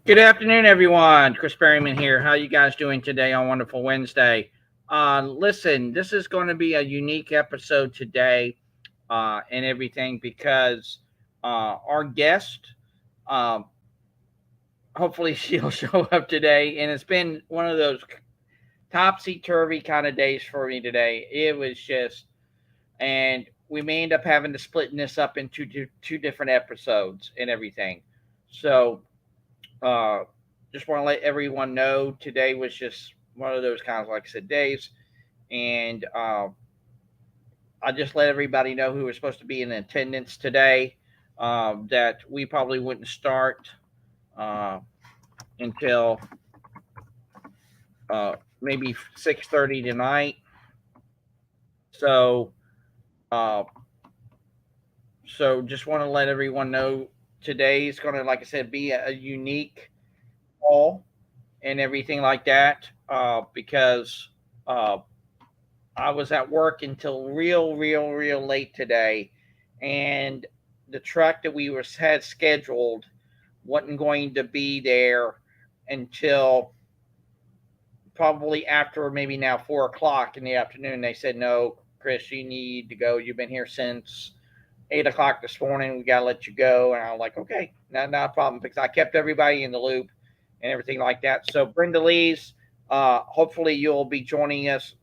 Good afternoon, everyone. Chris Berryman here. How you guys doing today on Wonderful Wednesday? Listen, this is going to be a unique episode today, and everything because our guest, um, hopefully she'll show up today, and it's been one of those topsy turvy kind of days for me today. It was just, and we may end up having to split this up into two different episodes and everything. So Uh, just want to let everyone know today was just one of those kinds, like I said, days. And I just let everybody know who was supposed to be in attendance today, that we probably wouldn't start uh, until maybe 6:30 tonight. So, uh, so just want to let everyone know today is going to, like I said, be a unique call and everything like that, because uh, I was at work until real late today, and the truck that we was had scheduled wasn't going to be there until probably after maybe now 4 o'clock in the afternoon. They said, "No, Chris, you need to go. You've been here since 8 o'clock this morning. We gotta let you go." And I was like, "Okay, not a problem," because I kept everybody in the loop and everything like that. So Brenda Lee's, hopefully you'll be joining us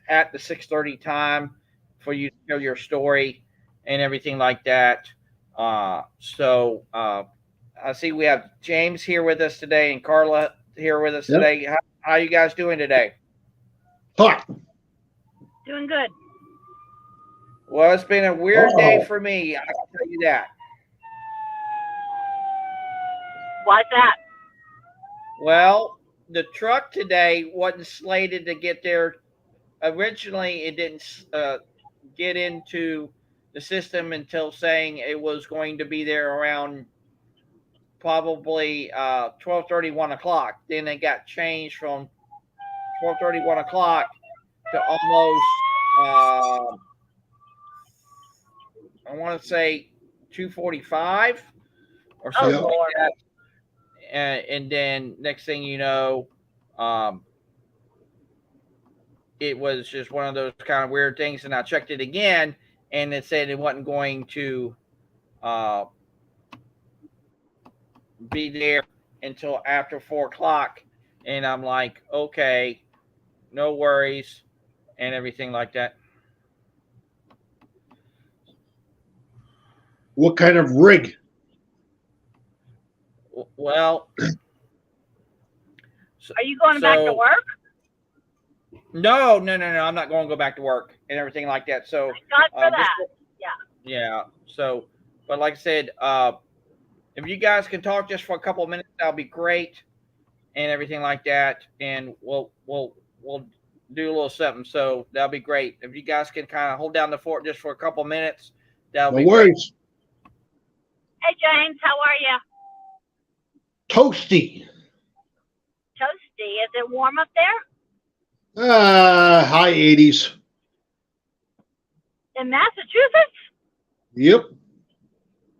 at the 6:30 time for you to tell your story and everything like that. I see we have James here with us today and Carla here with us Yep. today. How you guys doing today? Hot. Doing good. Well, it's been a weird day Oh. for me. I can tell you that. Why's that? Well, the truck today wasn't slated to get there. Originally, it didn't get into the system until saying it was going to be there around probably 12:30, 1 o'clock. Then it got changed from 12:30, 1 o'clock to almost, I want to say 2:45 or Oh something Yep. like Lord. that. And then next thing you know, um, it was just one of those kind of weird things. And I checked it again, and it said it wasn't going to uh, be there until after 4 o'clock. And I'm like, okay, no worries, and everything like that. What kind of rig? Well, so, Are you going back to so work? no. I'm not going to go back to work and everything like that. So, Thank God for just that. Yeah. yeah. So, but like I said, if you guys can talk just for a couple of minutes, that'll be great, and everything like that. And we'll do a little something. So that'll be great. If you guys can kind of hold down the fort just for a couple of minutes, that'll No be great. worries. Hey James, how are you? Toasty. Toasty. Is it warm up there High 80s. in Massachusetts? Yep.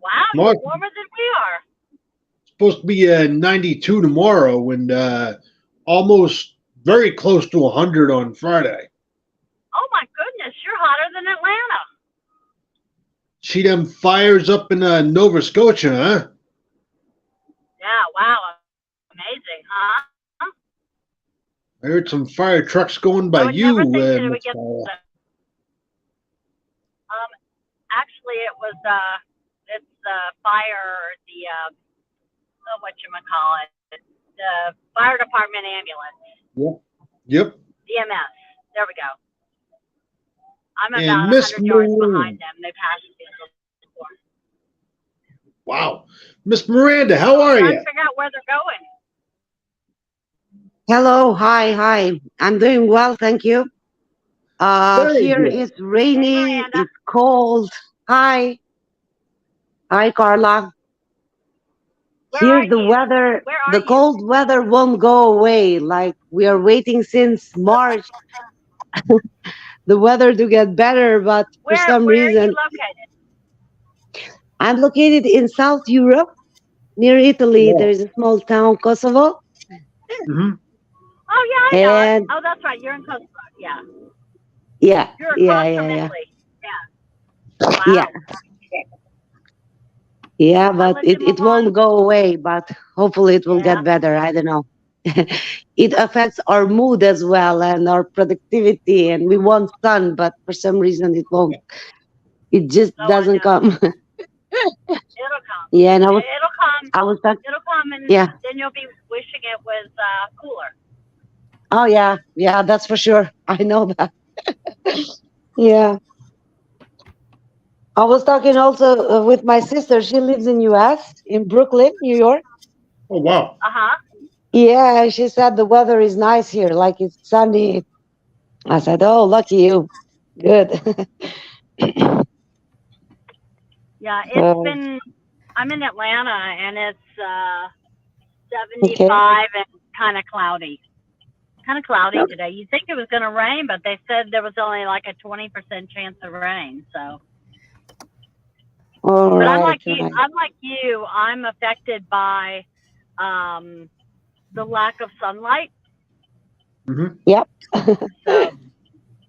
Wow, you're North warmer than we are. supposed to be 92 tomorrow and almost very close to 100 on Friday. Oh my goodness, you're hotter than Atlanta. See them fires up in Nova Scotia, huh? Yeah. Wow. Amazing, huh? I heard some fire trucks going I by would you, never think that it would Miss get. Paula. Actually, it was it's the fire, the what you call it, the fire department ambulance, Yep. Yep. EMS. There we go. I'm And about Miss 100 yards behind Maroon. them. They passed me before. Wow. Miss Miranda, how I'm are trying to you? figure out where they're going. Hello, hi. I'm doing well, thank you. Very Here good. it's Hey, raining, Miranda, it's cold. Hi, Carla. where Here are the you? weather, Where are the you? cold weather won't go away. Like we are waiting since March, the weather to get better, but for some Where are you reason, located? I'm located in South Europe. near Italy. Yeah. There's a small town, Kosovo, Hmm. Oh yeah, I know it. and Oh, that's right. You're in Costa. Yeah, yeah, you're yeah, across yeah, from yeah, Italy. Yeah. yeah, Wow. yeah. I But lived it, in it Milan. won't go away. But hopefully, it will Yeah. get better. I don't know. It affects our mood as well and our productivity, and we want sun, but for some reason, it won't. It just Oh, I doesn't know. come. It'll come. Yeah, and It'll come. I was talking. It'll come, and Yeah. then you'll be wishing it was cooler. Oh yeah, yeah. That's for sure. I know that. Yeah. I was talking also with my sister. She lives in U.S. in Brooklyn, New York. Oh wow. Uh huh. Yeah, she said the weather is nice here, like it's sunny. I said, "Oh, lucky you. Good." Yeah, it's So, been. I'm in Atlanta, and it's okay. 75 and kind of cloudy. Kind of cloudy today. You'd think it was going to rain, but they said there was only like a 20% chance of rain. So, All but I'm right, like you. right. I'm like you. I'm affected by um, the lack of sunlight. Hmm. Yep. So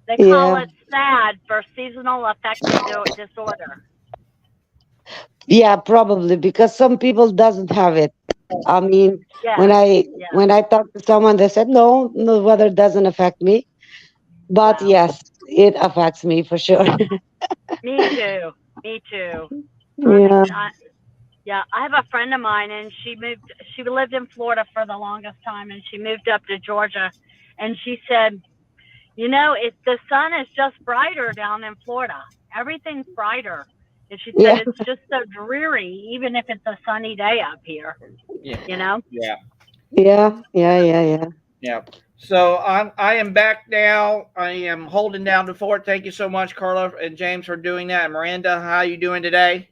they call Yeah. it SAD for seasonal affective disorder. Yeah, probably because some people doesn't have it. I mean, Yeah, yeah. when I talk to someone, they said, "No, no, weather doesn't affect me." But Wow. yes, it affects me for sure. Me too. Me too. I mean, Yeah. yeah, I have a friend of mine, and she moved. She lived in Florida for the longest time, and she moved up to Georgia, and she said, you know, the sun is just brighter down in Florida. Everything's brighter. And she said Yeah. it's just so dreary, even if it's a sunny day up here. Yeah, You know? yeah, Yeah. Yeah. Yeah. Yeah. yeah. So I am back now. I am holding down the fort. Thank you so much, Carla and James, for doing that. Miranda, how you doing today?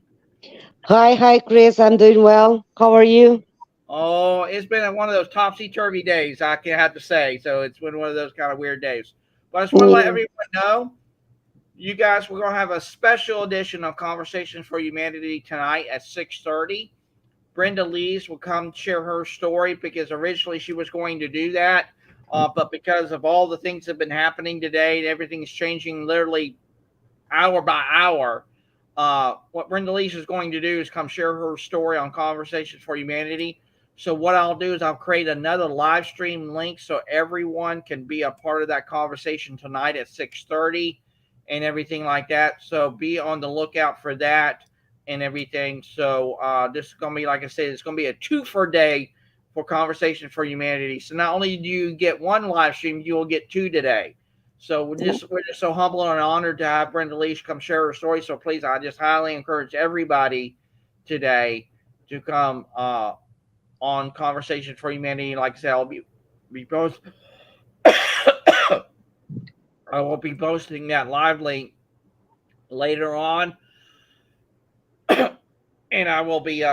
Hi, Chris. I'm doing well. How are you? Oh, it's been one of those topsy turvy days, I can have to say. So it's been one of those kind of weird days. But I just want to let Yeah. everyone know, you guys, we're gonna have a special edition of Conversations for Humanity tonight at 6:30. Brenda Lees will come share her story because originally she was going to do that, but because of all the things that have been happening today and everything is changing literally hour by hour, what Brenda Lees is going to do is come share her story on Conversations for Humanity. So what I'll do is I'll create another live stream link so everyone can be a part of that conversation tonight at 6:30 and everything like that. So be on the lookout for that and everything. So this is gonna be, like I said, it's gonna be a two for day for Conversation for Humanity. So not only do you get one live stream, you will get two today. So we're just so humble and honored to have Brenda Leash come share her story. So please, I just highly encourage everybody today to come on Conversation for Humanity. Like I said, be post I will be posting that live link later on, and I will be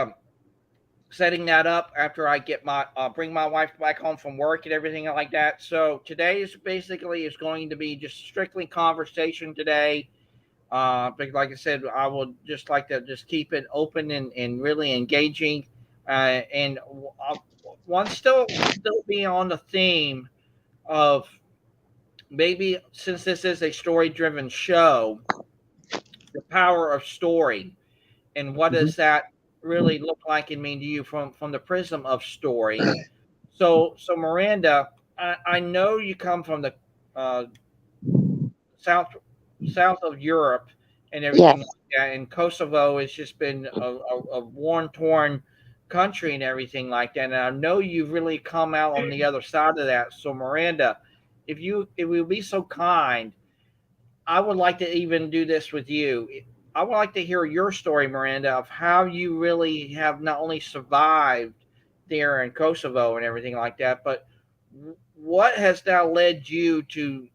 setting that up after I get my bring my wife back home from work and everything like that. So today is basically is going to be just strictly conversation today. But like I said, I would just like to just keep it open and really engaging. And one still be on the theme of maybe, since this is a story driven show, the power of story and what Hmm. does that really look like and mean to you from the prism of story. So Miranda, I know you come from the uh, south south of Europe and everything Yes. like that. And Kosovo has just been a worn torn country and everything like that. And I know you've really come out on the other side of that. So Miranda, if you would be so kind, I would like to even do this with you. I would like to hear your story, Miranda, of how you really have not only survived there in Kosovo and everything like that, but what has now led you to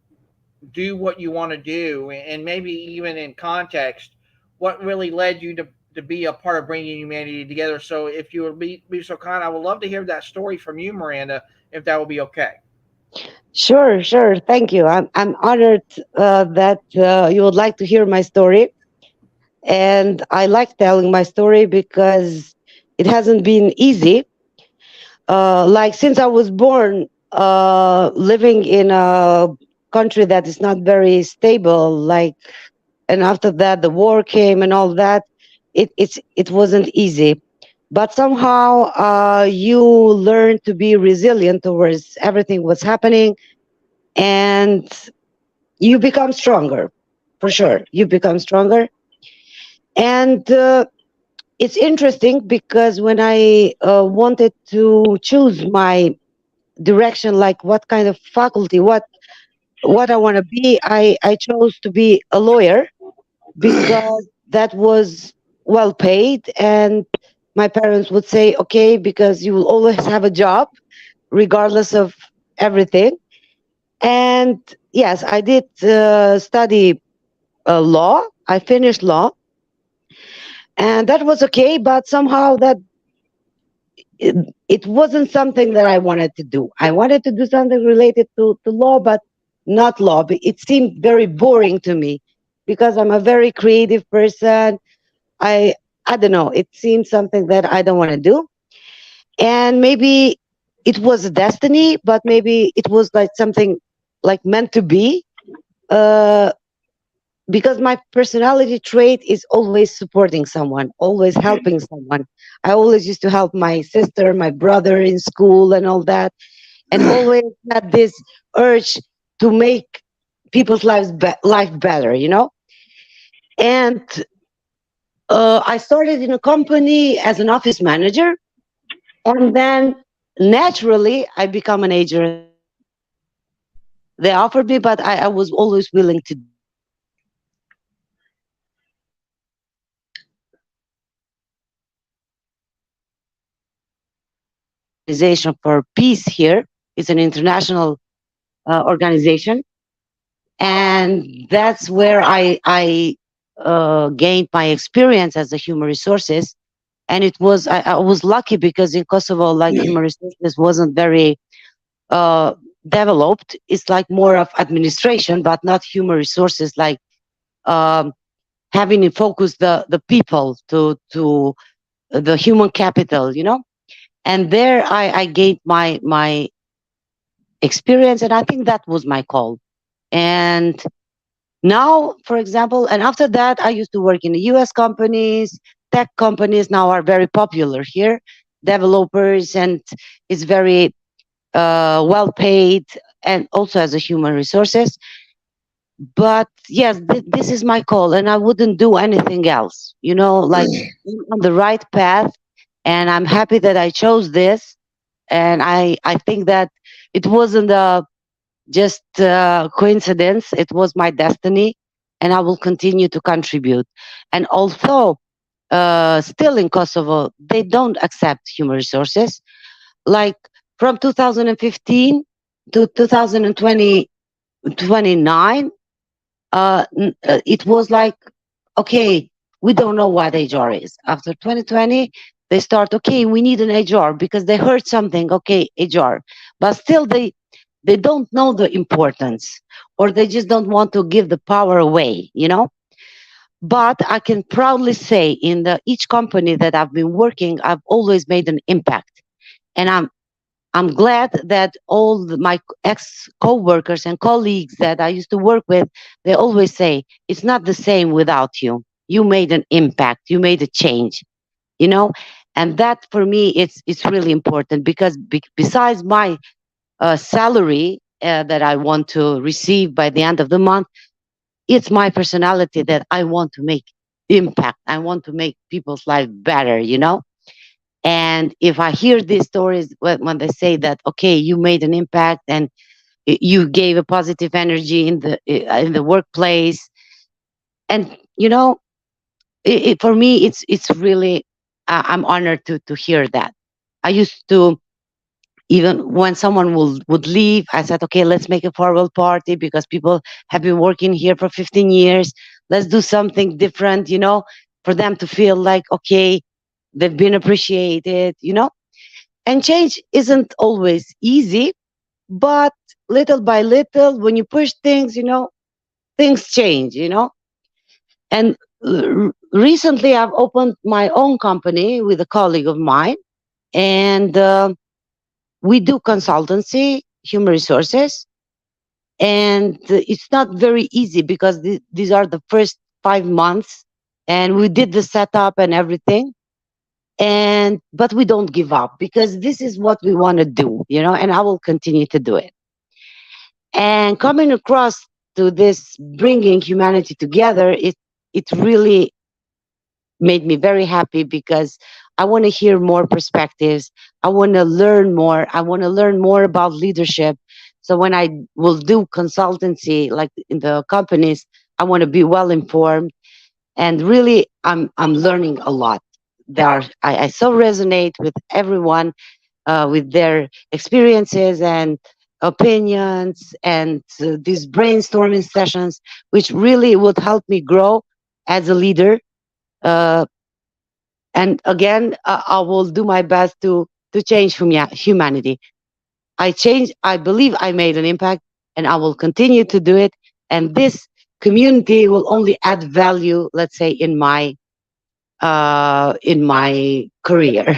do what you want to do, and maybe even in context, what really led you to be a part of bringing humanity together. So if you would be so kind, I would love to hear that story from you, Miranda, if that would be okay. Sure, sure. Thank you. I'm honored that you would like to hear my story, and I like telling my story because it hasn't been easy. Like since I was born, living in a country that is not very stable, like, and after that the war came and all that, it wasn't easy. But somehow you learn to be resilient towards everything what's happening, and you become stronger, for sure. You become stronger, and it's interesting because when I wanted to choose my direction, like what kind of faculty, what I want to be, I chose to be a lawyer because that was well paid, and my parents would say, okay, because you will always have a job regardless of everything. And yes, I did study law. I finished law, and that was okay, but somehow that it, it wasn't something that I wanted to do. I wanted to do something related to law, but not law. But it seemed very boring to me because I'm a very creative person. I I don't know. It seemed something that I don't want to do, and maybe it was a destiny, but maybe it was like something like meant to be. Uh, because my personality trait is always supporting someone, always helping someone. I always used to help my sister, my brother in school, and all that, and always had this urge to make people's life better, you know. And I started in a company as an office manager, and then naturally I become an agent. They offered me, but I was always willing to do it because organization for peace here. It's an international organization, and that's where I gained my experience as a human resources. And I was lucky because in Kosovo, like human resources wasn't very uh, developed. It's like more of administration, but not human resources. Like um, having in focus the people to the human capital, you know. And there I gained my experience, and I think that was my call. And now, for example, and after that, I used to work in the US companies. Tech companies now are very popular here, developers, and it's very well paid, and also as a human resources. But yes, this is my call, and I wouldn't do anything else. You know, like I'm on the right path, and I'm happy that I chose this. And I think that it wasn't just coincidence. It was my destiny, and I will continue to contribute. And although still in Kosovo, they don't accept human resources. Like from 2015 to 2020, 29, it was like, okay, we don't know what HR is. After 2020, they start, okay, we need an HR because they heard something, okay, HR. But still, they don't know the importance, or they just don't want to give the power away, you know. But I can proudly say in the each company that I've been working, I've always made an impact. And I'm glad that my ex co-workers and colleagues that I used to work with, they always say it's not the same without you. You made an impact, you made a change, you know. And that for me, it's really important because besides my salary that I want to receive by the end of the month, it's my personality that I want to make impact. I want to make people's life better, you know. And if I hear these stories when they say that, okay, you made an impact and you gave a positive energy in the workplace, and you know, for me, it's really I'm honored to hear that. I used to, even when someone would leave, I said, okay, let's make a farewell party because people have been working here for 15 years. Let's do something different, you know, for them to feel like, okay, they've been appreciated, you know. And change isn't always easy, but little by little, when you push things, you know, things change, you know. And recently I've opened my own company with a colleague of mine, and we do consultancy, human resources, and it's not very easy because these are the first 5 months, and we did the setup and everything, and but we don't give up because this is what we want to do, and I will continue to do it. And coming across to this bringing humanity together, it really made me very happy because I want to hear more perspectives. I want to learn more. I want to learn more about leadership. So when I will do consultancy, like in the companies, I want to be well informed. And really, I'm learning a lot. I so resonate with everyone, with their experiences and opinions, and these brainstorming sessions, which really would help me grow as a leader. Uh, and again, I will do my best to change humanity. I believe I made an impact, and I will continue to do it. And this community will only add value, let's say, in my career.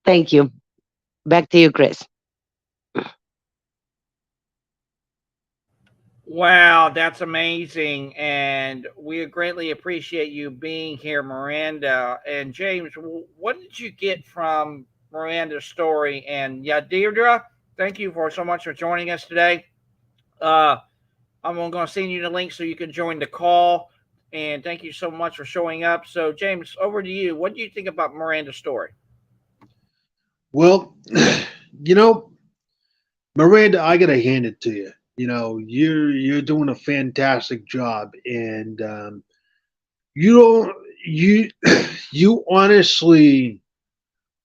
Thank you. Back to you, Chris. Wow, that's amazing. And we greatly appreciate you being here, Miranda. And James, what did you get from Miranda's story? And yeah, Deirdre, thank you for so much for joining us today. Uh, I'm going to send you the link so you can join the call. And thank you so much for showing up. So, James, over to you. What do you think about Miranda's story? Well, you know, Miranda, I gotta hand it to you. You're doing a fantastic job, and you don't you you honestly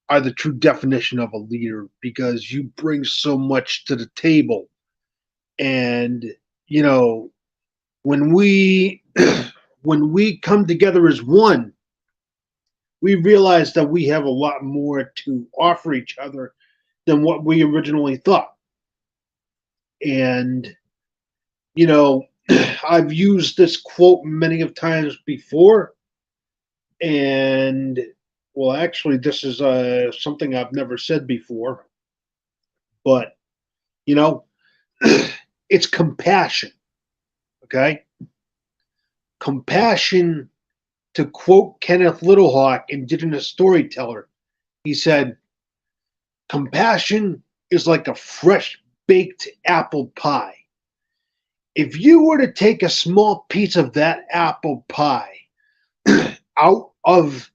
are the true definition of a leader because you bring so much to the table. And you know, when we when we come together as one, we realize that we have a lot more to offer each other than what we originally thought. And you know, I've used this quote many of times before, and well, actually, this is something I've never said before, but you know, it's compassion. Okay, compassion. To quote Kenneth Littlehawk, Indigenous storyteller, he said, "Compassion is like a fresh baked apple pie. If you were to take a small piece of that apple pie out of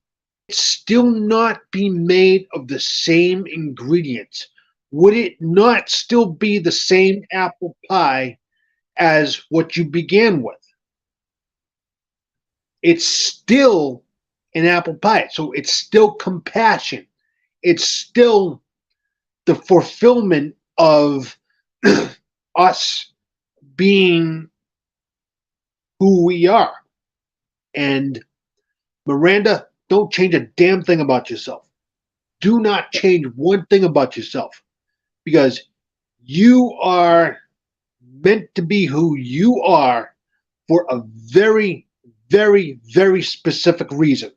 still not be made of the same ingredients, would it not still be the same apple pie as what you began with? It's still an apple pie. So it's still compassion. It's still the fulfillment of us being who we are. And Miranda, don't change a damn thing about yourself. Do not change one thing about yourself because you are meant to be who you are for a very, very, very specific reason.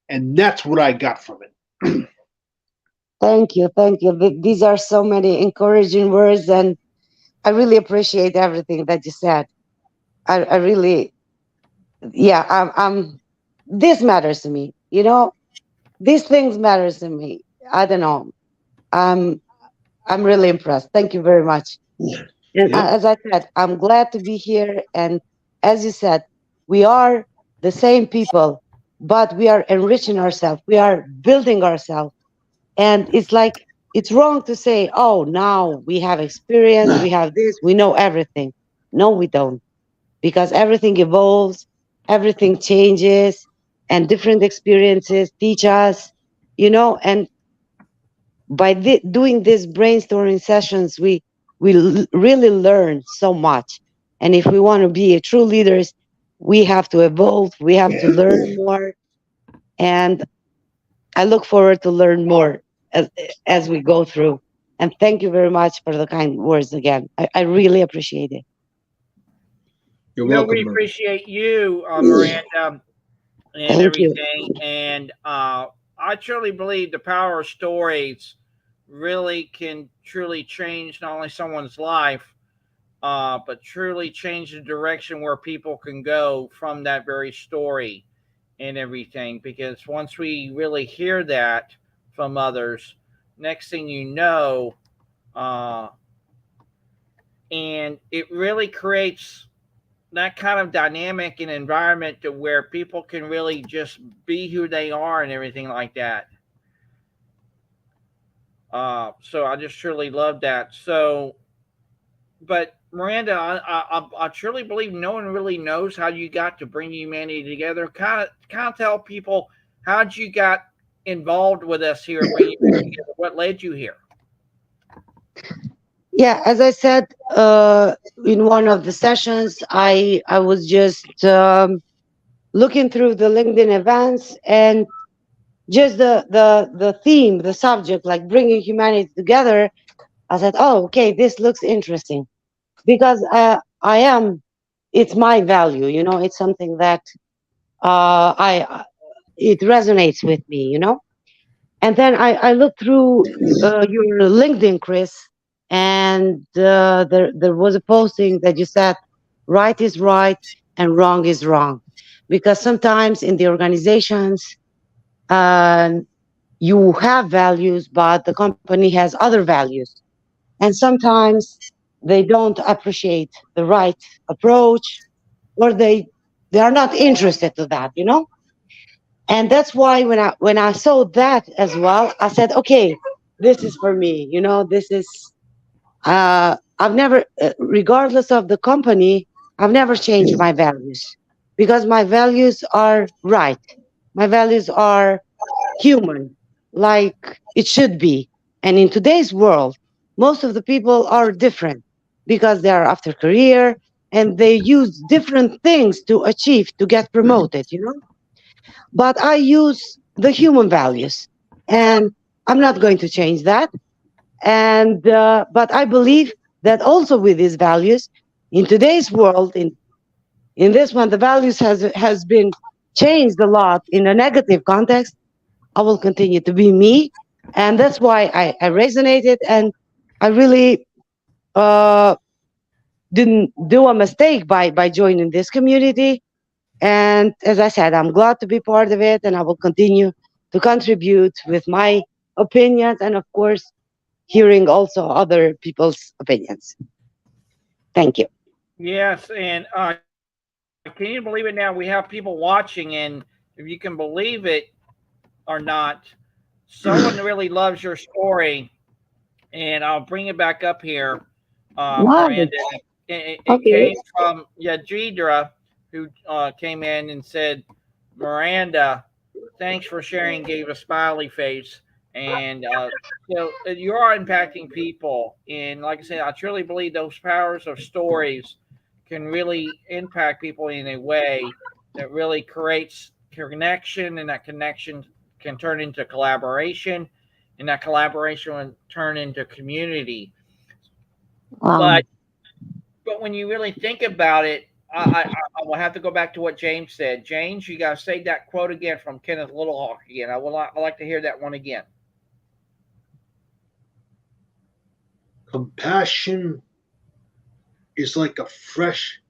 And that's what I got from it. Thank you, thank you. These are so many encouraging words, and I really appreciate everything that you said. I really, yeah. This matters to me. These things matters to me. I don't know. I'm I'm really impressed. Thank you very much. And Yep. as I said, I'm glad to be here. And as you said, we are the same people, but we are enriching ourselves. We are building ourselves. And it's like, it's wrong to say, oh, now we have experience, we have this, we know everything. No, we don't. Because everything evolves, everything changes, and different experiences teach us, and by doing these brainstorming sessions, we really learn so much. And if we want to be a true leaders, we have to evolve, we have to learn more. And I look forward to learn more as we go through. And thank you very much for the kind words again. I really appreciate it. You're No, welcome, we Maria. appreciate you, Miranda, and Thank you. everything. And I truly believe the power of stories really can truly change not only someone's life, but truly change the direction where people can go from that very story and everything. Because once we really hear that from others, next thing you know, uh, and it really creates that kind of dynamic and environment to where people can really just be who they are and everything like that. So I just truly love that. So, but Miranda, I truly believe no one really knows how you got to bring humanity together. Kind of tell people how you got involved with us here at Bring Humanity Together. What led you here? Yeah, as I said in one of the sessions, I was just looking through the LinkedIn events, and just the theme, the subject, like bringing humanity together. I said, oh, okay, this looks interesting, because I am. It's my value, It's something that I it resonates with me, And then I looked through your LinkedIn, Chris, and there was a posting that you said, right is right and wrong is wrong, because sometimes in the organizations, um, you have values, but the company has other values, and sometimes they don't appreciate the right approach, or they are not interested to that, And that's why when I saw that as well, I said, okay, this is for me. This is I've never, regardless of the company, I've never changed my values, because my values are right. My values are human, like it should be. And in today's world, most of the people are different, because they are after career, and they use different things to achieve, to get promoted. But I use the human values, and I'm not going to change that. And but I believe that also with these values, in today's world, in this one, the values has been changed a lot in a negative context. I will continue to be me, and that's why I resonated, and I really uh, didn't do a mistake by joining this community. And as I said, I'm glad to be part of it, and I will continue to contribute with my opinions, and of course, hearing also other people's opinions. Thank you. Yes, and can you believe it now? We have people watching, and if you can believe it or not, someone really loves your story, and I'll bring it back up here, Wow. Miranda. It Okay. came from Yadidra, who came in and said, Miranda, thanks for sharing, gave a smiley face. And you are impacting people. And like I said, I truly believe those powers of stories can really impact people in a way that really creates connection, and that connection can turn into collaboration, and that collaboration will turn into community. Wow. But when you really think about it, I will have to go back to what James said. James, you got to say that quote again from Kenneth Littlehawk again. I like to hear that one again. Compassion is like a fresh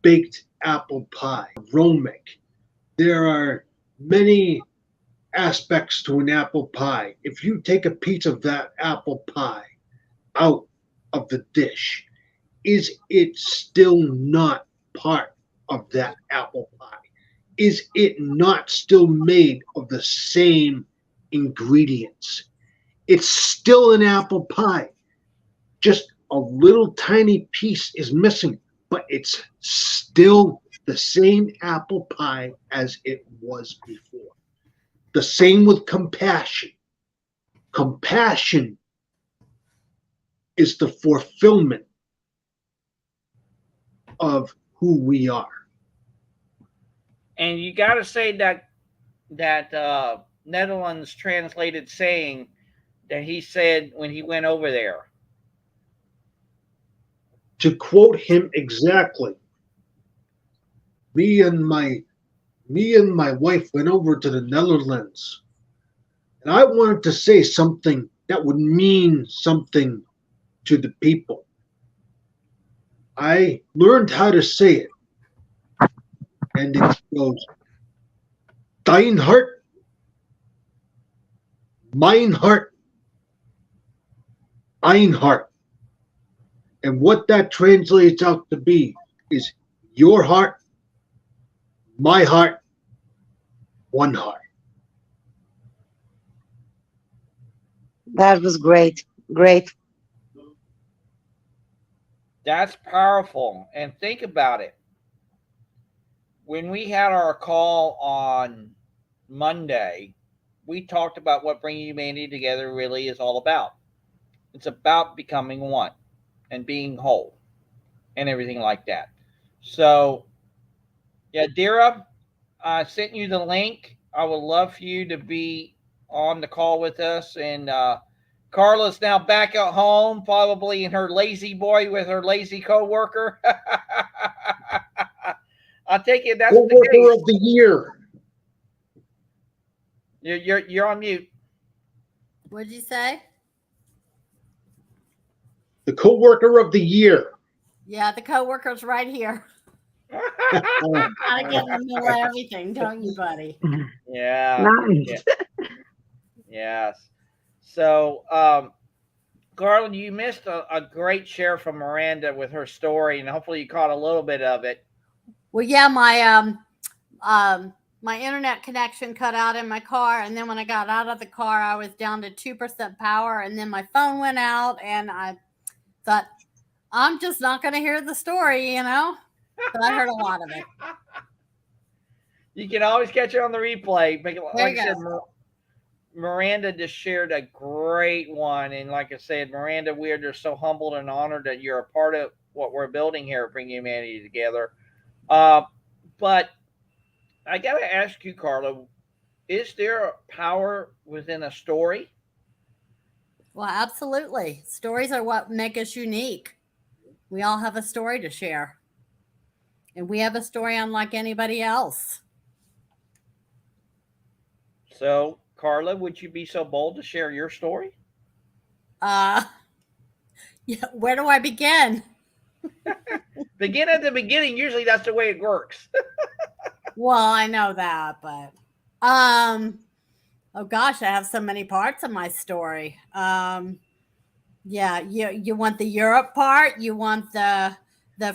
baked apple pie, aromatic. There are many aspects to an apple pie. If you take a piece of that apple pie out of the dish, is it still not part of that apple pie? Is it not still made of the same ingredients? It's still an apple pie. Just a little tiny piece is missing, but it's still the same apple pie as it was before. The same with compassion. Compassion is the fulfillment of who we are. And you got to say that Netherlands translated saying that he said when he went over there. To quote him exactly, me and my wife went over to the Netherlands, and I wanted to say something that would mean something to the people. I learned how to say it, and it goes, Dein Hart, mein Hart, ein Hart. And what that translates out to be is your heart, my heart, one heart. That was great. Great. That's powerful. And think about it. When we had our call on Monday, we talked about what bringing humanity together really is all about. It's about becoming one and being whole and everything like that. So, yeah, Dira, I sent you the link. I would love for you to be on the call with us. And Carla's now back at home, probably in her lazy boy with her lazy coworker. I take it that's Co-worker the case. of the year. You're on mute. What'd you say? The co-worker of the year. Yeah, the coworker's right here. Gotta get in the middle of everything, don't you, buddy? Yeah. Nice. Yeah. Yes. So, Garland, you missed a great share from Miranda with her story, and hopefully you caught a little bit of it. Well, yeah, my internet connection cut out in my car, and then when I got out of the car, I was down to 2% power, and then my phone went out, and I thought, I'm just not going to hear the story, you know? But I heard a lot of it. You can always catch it on the replay. There Like you I said, go. Miranda just shared a great one. And like I said, Miranda, we are just so humbled and honored that you're a part of what we're building here at Bring Humanity Together. But I got to ask you, Carla, is there power within a story? Well, absolutely. Stories are what make us unique. We all have a story to share. And we have a story unlike anybody else. So, Carla, would you be so bold to share your story? Yeah, where do I begin? Begin at the beginning. Usually that's the way it works. Well, I know that, but oh gosh, I have so many parts of my story. Yeah, you want the Europe part, you want the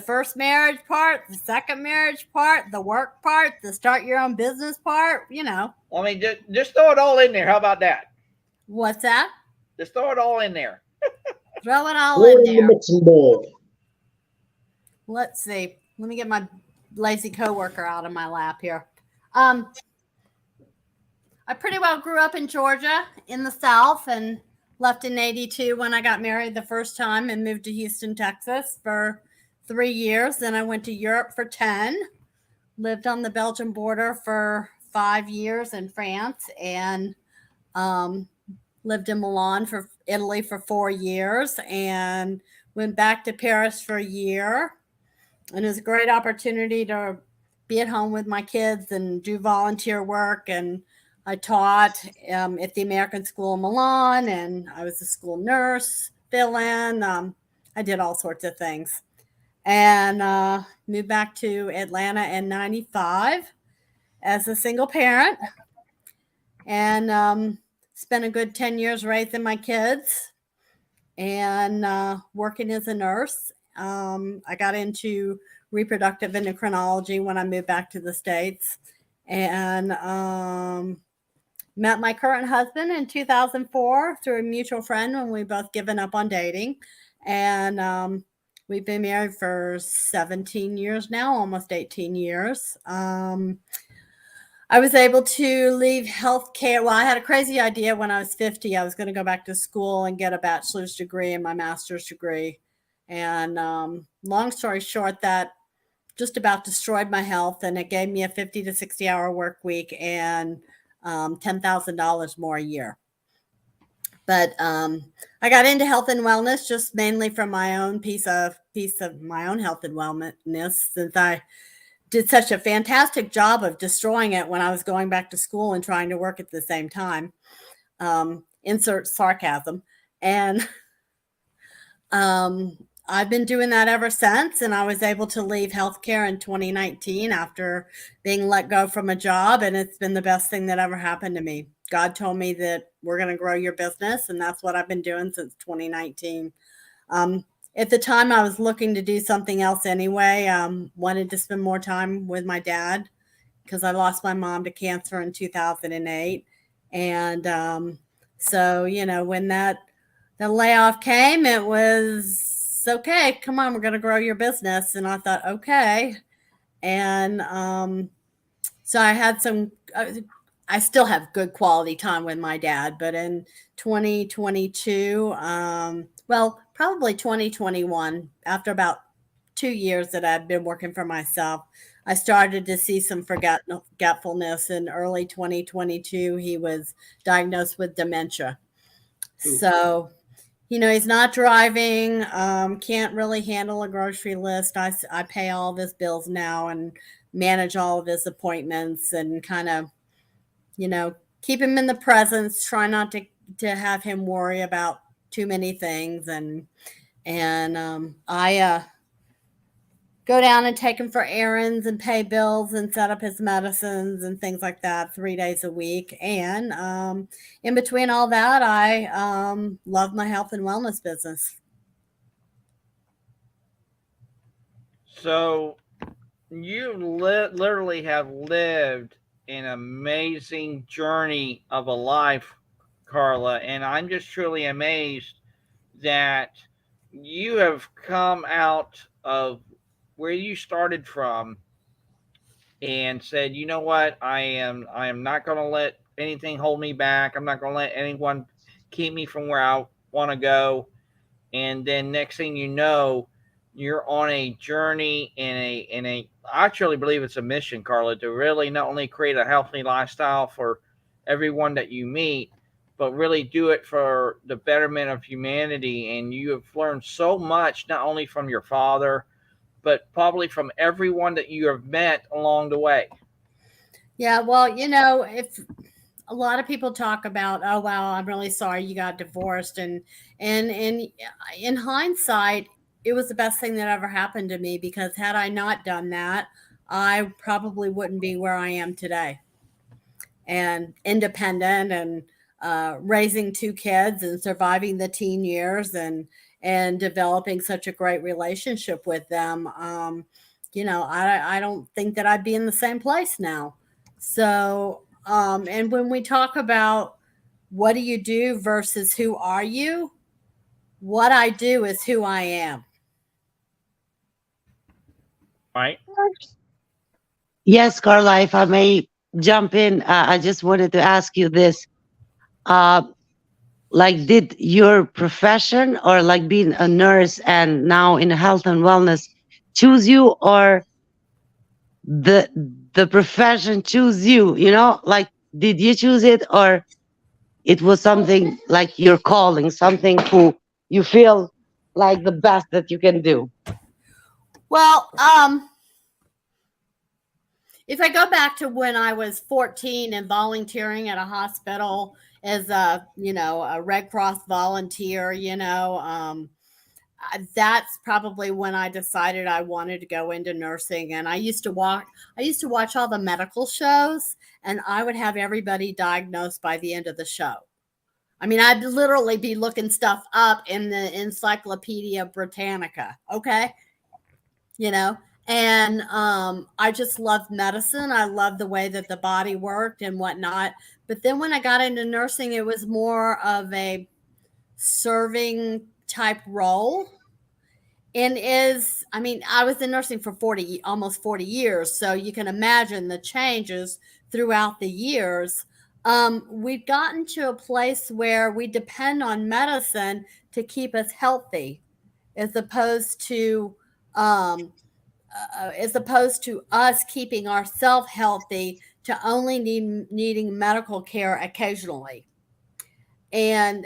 first marriage part, the second marriage part, the work part, the start your own business part, you know. I mean, just throw it all in there. How about that? What's that? Just throw it all in there. Throw it all Throw in it in the there. mixing bowl. Let's see. Let me get my lazy coworker out of my lap here. I pretty well grew up in Georgia in the South and left in 82 when I got married the first time and moved to Houston, Texas for 3 years. Then I went to Europe for 10, lived on the Belgian border for 5 years in France, and lived in Milan for Italy for 4 years, and went back to Paris for a year. And it was a great opportunity to be at home with my kids and do volunteer work. And I taught at the American School in Milan, and I was a school nurse, fill-in. I did all sorts of things. And moved back to Atlanta in 95 as a single parent. And spent a good 10 years raising my kids and working as a nurse. I got into reproductive endocrinology when I moved back to the States, and met my current husband in 2004 through a mutual friend when we both given up on dating. And we've been married for 17 years now, almost 18 years. I was able to leave healthcare. Well, I had a crazy idea when I was 50. I was going to go back to school and get a bachelor's degree and my master's degree. And long story short, that just about destroyed my health. And it gave me a 50 to 60 hour work week and $10,000 more a year. But I got into health and wellness just mainly from my own piece of my own health and wellness, since I did such a fantastic job of destroying it when I was going back to school and trying to work at the same time. Insert sarcasm. And I've been doing that ever since. And I was able to leave healthcare in 2019 after being let go from a job. And it's been the best thing that ever happened to me. God told me that we're going to grow your business. And that's what I've been doing since 2019. At the time, I was looking to do something else anyway. Wanted to spend more time with my dad because I lost my mom to cancer in 2008. And so, when the layoff came, it was okay. Come on, we're going to grow your business. And I thought, okay. And so I had I still have good quality time with my dad, but in 2022, probably 2021, after about 2 years that I'd been working for myself, I started to see some forgetfulness. In early 2022, he was diagnosed with dementia. Ooh. So, he's not driving, can't really handle a grocery list. I pay all of his bills now and manage all of his appointments and kind of, keep him in the presence, try not to have him worry about too many things. And I go down and take him for errands and pay bills and set up his medicines and things like that 3 days a week. And in between all that, I love my health and wellness business. So you literally have lived an amazing journey of a life, Carla, and I'm just truly amazed that you have come out of where you started from and said, you know what, I am not going to let anything hold me back. I'm not going to let anyone keep me from where I want to go. And then next thing you know, you're on a journey in a I truly believe it's a mission, Carla, to really not only create a healthy lifestyle for everyone that you meet, but really do it for the betterment of humanity. And you have learned so much, not only from your father, but probably from everyone that you have met along the way. Yeah, well, if a lot of people talk about, oh wow, I'm really sorry you got divorced, and in hindsight, it was the best thing that ever happened to me, because had I not done that, I probably wouldn't be where I am today, and independent, and raising 2 kids and surviving the teen years, and developing such a great relationship with them. I don't think that I'd be in the same place now. So, and when we talk about what do you do versus who are you, what I do is who I am. Right? Yes, Carla, if I may jump in, I just wanted to ask you this. Like, did your profession, or like being a nurse and now in health and wellness, choose you, or the profession choose you? Like, did you choose it, or it was something like your calling, something who you feel like the best that you can do? Well, if I go back to when I was 14 and volunteering at a hospital as a Red Cross volunteer, that's probably when I decided I wanted to go into nursing. And I used to watch all the medical shows, and I would have everybody diagnosed by the end of the show. I mean, I'd literally be looking stuff up in the Encyclopedia Britannica. Okay. And I just loved medicine. I loved the way that the body worked and whatnot. But then when I got into nursing, it was more of a serving type role. And I was in nursing for almost 40 years. So you can imagine the changes throughout the years. We've gotten to a place where we depend on medicine to keep us healthy, as opposed to us keeping ourselves healthy to only needing medical care occasionally. And,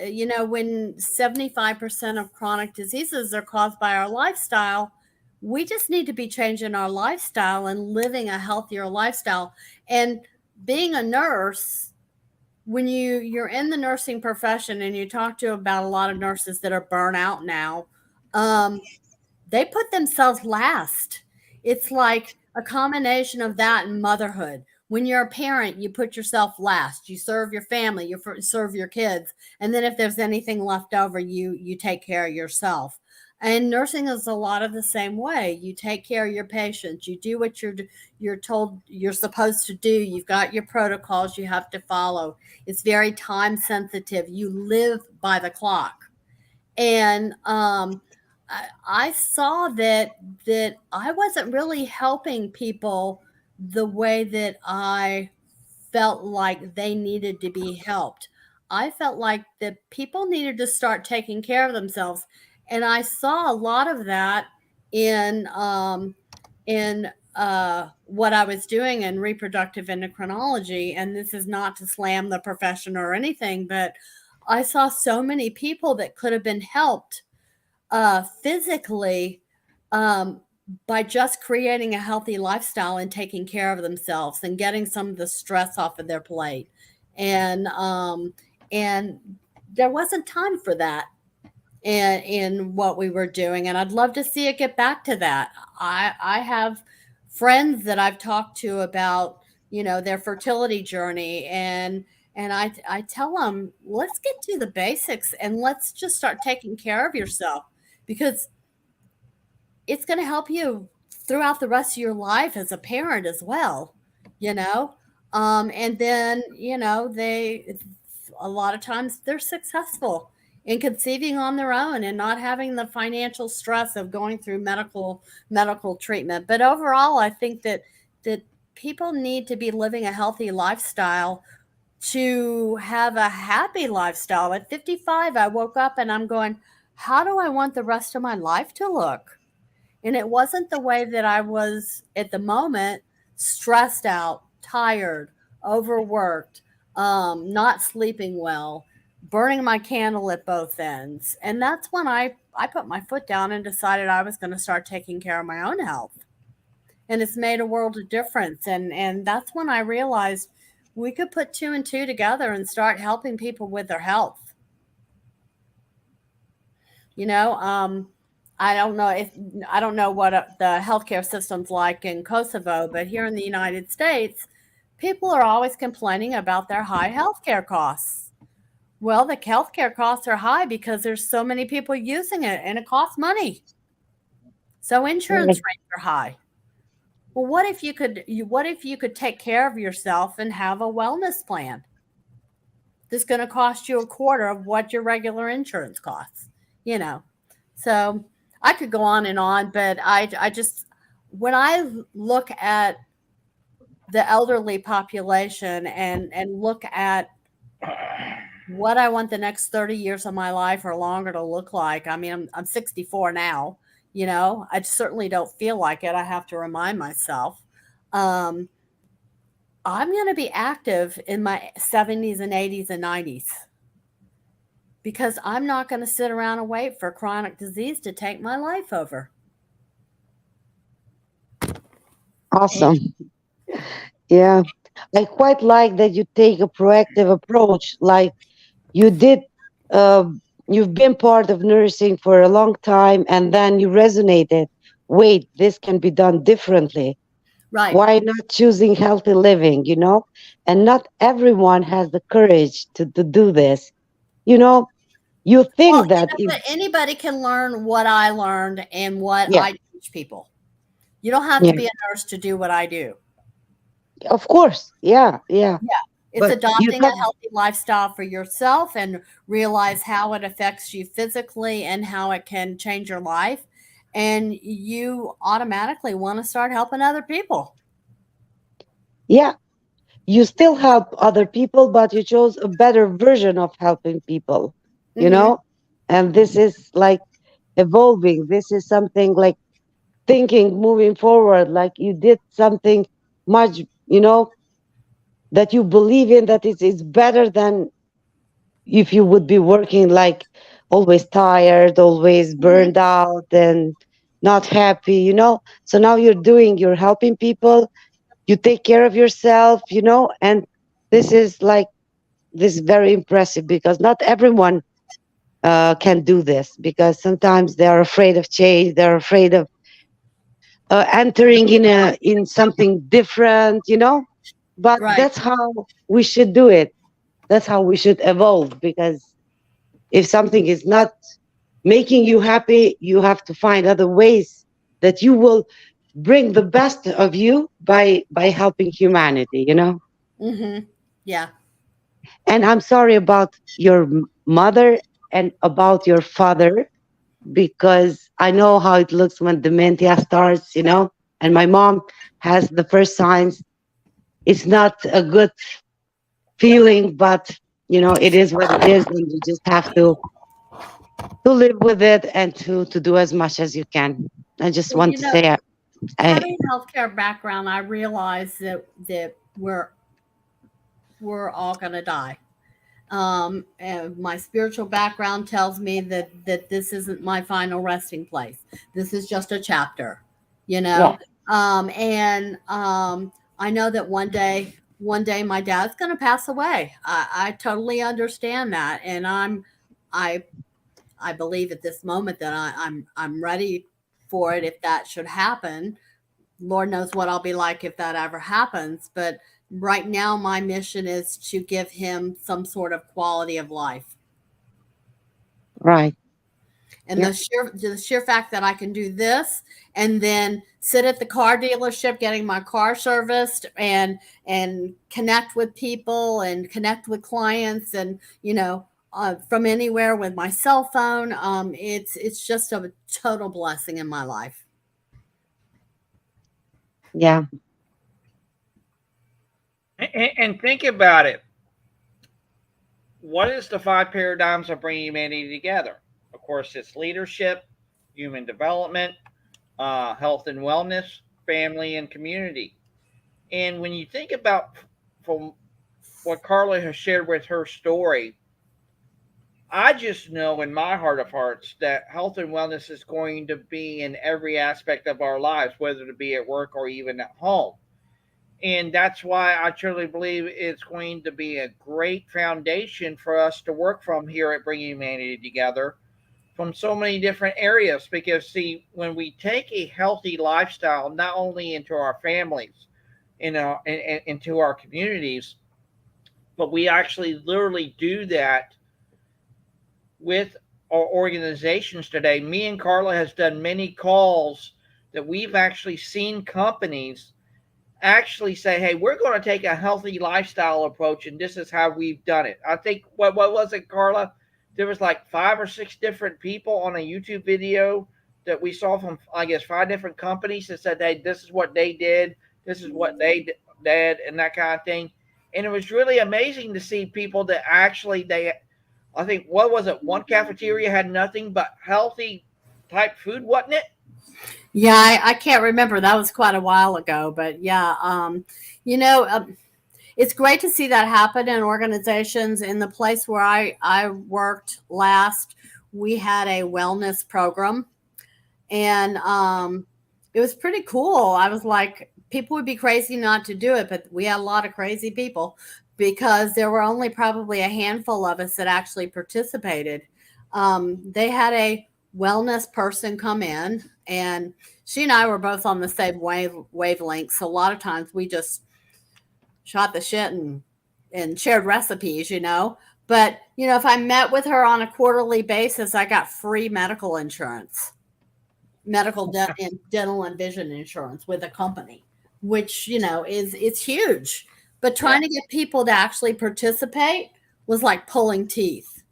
when 75% of chronic diseases are caused by our lifestyle, we just need to be changing our lifestyle and living a healthier lifestyle. And being a nurse, when you're in the nursing profession and you talk to about a lot of nurses that are burnt out now, um, they put themselves last. It's like a combination of that and motherhood. When you're a parent, you put yourself last. You serve your family, serve your kids, and then if there's anything left over, you take care of yourself. And nursing is a lot of the same way. You take care of your patients. You do what you're told you're supposed to do. You've got your protocols you have to follow. It's very time sensitive. You live by the clock. And I saw that I wasn't really helping people the way that I felt like they needed to be helped. I felt like that people needed to start taking care of themselves, and I saw a lot of that in what I was doing in reproductive endocrinology. And this is not to slam the profession or anything, but I saw so many people that could have been helped physically, um, by just creating a healthy lifestyle and taking care of themselves and getting some of the stress off of their plate. And um, and there wasn't time for that in what we were doing, and I'd love to see it get back to that. I have friends that I've talked to about, their fertility journey, and I tell them, let's get to the basics and let's just start taking care of yourself, because it's going to help you throughout the rest of your life as a parent as well, you know? And then, they, a lot of times they're successful in conceiving on their own and not having the financial stress of going through medical treatment. But overall, I think that people need to be living a healthy lifestyle to have a happy lifestyle. At 55, I woke up and I'm going, how do I want the rest of my life to look? And it wasn't the way that I was at the moment: stressed out, tired, overworked, not sleeping well, burning my candle at both ends. And that's when I put my foot down and decided I was going to start taking care of my own health. And it's made a world of difference. And that's when I realized we could put two and two together and start helping people with their health. You know, I don't know if I don't know what the healthcare system's like in Kosovo, but here in the United States, people are always complaining about their high healthcare costs. Well, the healthcare costs are high because there's so many people using it and it costs money. So insurance rates are high. Well, what if you could take care of yourself and have a wellness plan that's going to cost you a quarter of what your regular insurance costs, you know? So I could go on, but I just, when I look at the elderly population and look at what I want the next 30 years of my life or longer to look like. I mean, I'm 64 now, I certainly don't feel like it. I have to remind myself. Um, I'm going to be active in my 70s and 80s and 90s because I'm not going to sit around and wait for chronic disease to take my life over. Awesome. Yeah. I quite like that you take a proactive approach. Like you did, uh, you've been part of nursing for a long time and then you resonated. Wait, this can be done differently. Right. Why not choosing healthy living, And not everyone has the courage to do this. You think that anybody can learn what I learned and what yeah, I teach people. You don't have yeah, to be a nurse to do what I do. of course. Yeah, yeah. It's But adopting a healthy lifestyle for yourself and realize how it affects you physically and how it can change your life. And you automatically want to start helping other people. yeah, you still help other people, but you chose a better version of helping people, Mm-hmm. And this is like evolving. This is something like thinking, moving forward, like you did something much, that you believe in, that it's better than if you would be working like always tired, always Mm-hmm. burned out, and not happy, So now you're helping people, you take care of yourself, and this is very impressive because not everyone can do this because sometimes they are afraid of change, they're afraid of entering in something different, but Right. that's how we should do it. That's how we should evolve because if something is not making you happy, you have to find other ways that you will bring the best of you by helping humanity, Mm-hmm. Yeah. And I'm sorry about your mother and about your father because I know how it looks when dementia starts, and my mom has the first signs. It's not a good feeling, but it is what it is, and you just have to live with it and to do as much as you can. I just Well, want to say, having a healthcare background, I realize that we're all gonna die. And my spiritual background tells me that this isn't my final resting place. This is just a chapter, you yeah, know. And I know that one day my dad's going to pass away. I totally understand that, and I I believe at this moment that I'm ready for it if that should happen. Lord knows what I'll be like if that ever happens. But right now, my mission is to give him some sort of quality of life. right. And Yeah, the sheer fact that I can do this and then sit at the car dealership getting my car serviced and connect with people and connect with clients and from anywhere with my cell phone, it's just a total blessing in my life. yeah, And think about it. What is the five paradigms of bringing humanity together? Of course, it's leadership, human development, health and wellness, family, and community. And when you think about from what Carla has shared with her story, I just know in my heart of hearts that health and wellness is going to be in every aspect of our lives, whether it be at work or even at home. And that's why I truly believe it's going to be a great foundation for us to work from here at Bringing Humanity Together from so many different areas. Because, see, when we take a healthy lifestyle, not only into our families, into our communities, but we actually literally do that with our organizations today. Me and Carla has done many calls that we've actually seen companies actually say, "Hey, we're going to take a healthy lifestyle approach, and this is how we've done it." I think what was it, Carla? There was like 5 or 6 different people on a YouTube video that we saw from, I guess, 5 different companies that said, "Hey, this is what they did, this is what they did," and that kind of thing. And it was really amazing to see people that actually I think, what was it? One cafeteria had nothing but healthy type food, wasn't it? Yeah, I can't remember. That was quite a while ago, but yeah, you know, it's great to see that happen in organizations. In the place where I worked last, we had a wellness program, and it was pretty cool. I was like, people would be crazy not to do it, but we had a lot of crazy people because there were only probably a handful of us that actually participated. They had a wellness person come in, and she and I were both on the same wavelength. So a lot of times we just shot the shit and shared recipes, But if I met with her on a quarterly basis, I got free medical insurance, and dental and vision insurance with a company, which is it's huge. But Yeah, trying to get people to actually participate was like pulling teeth.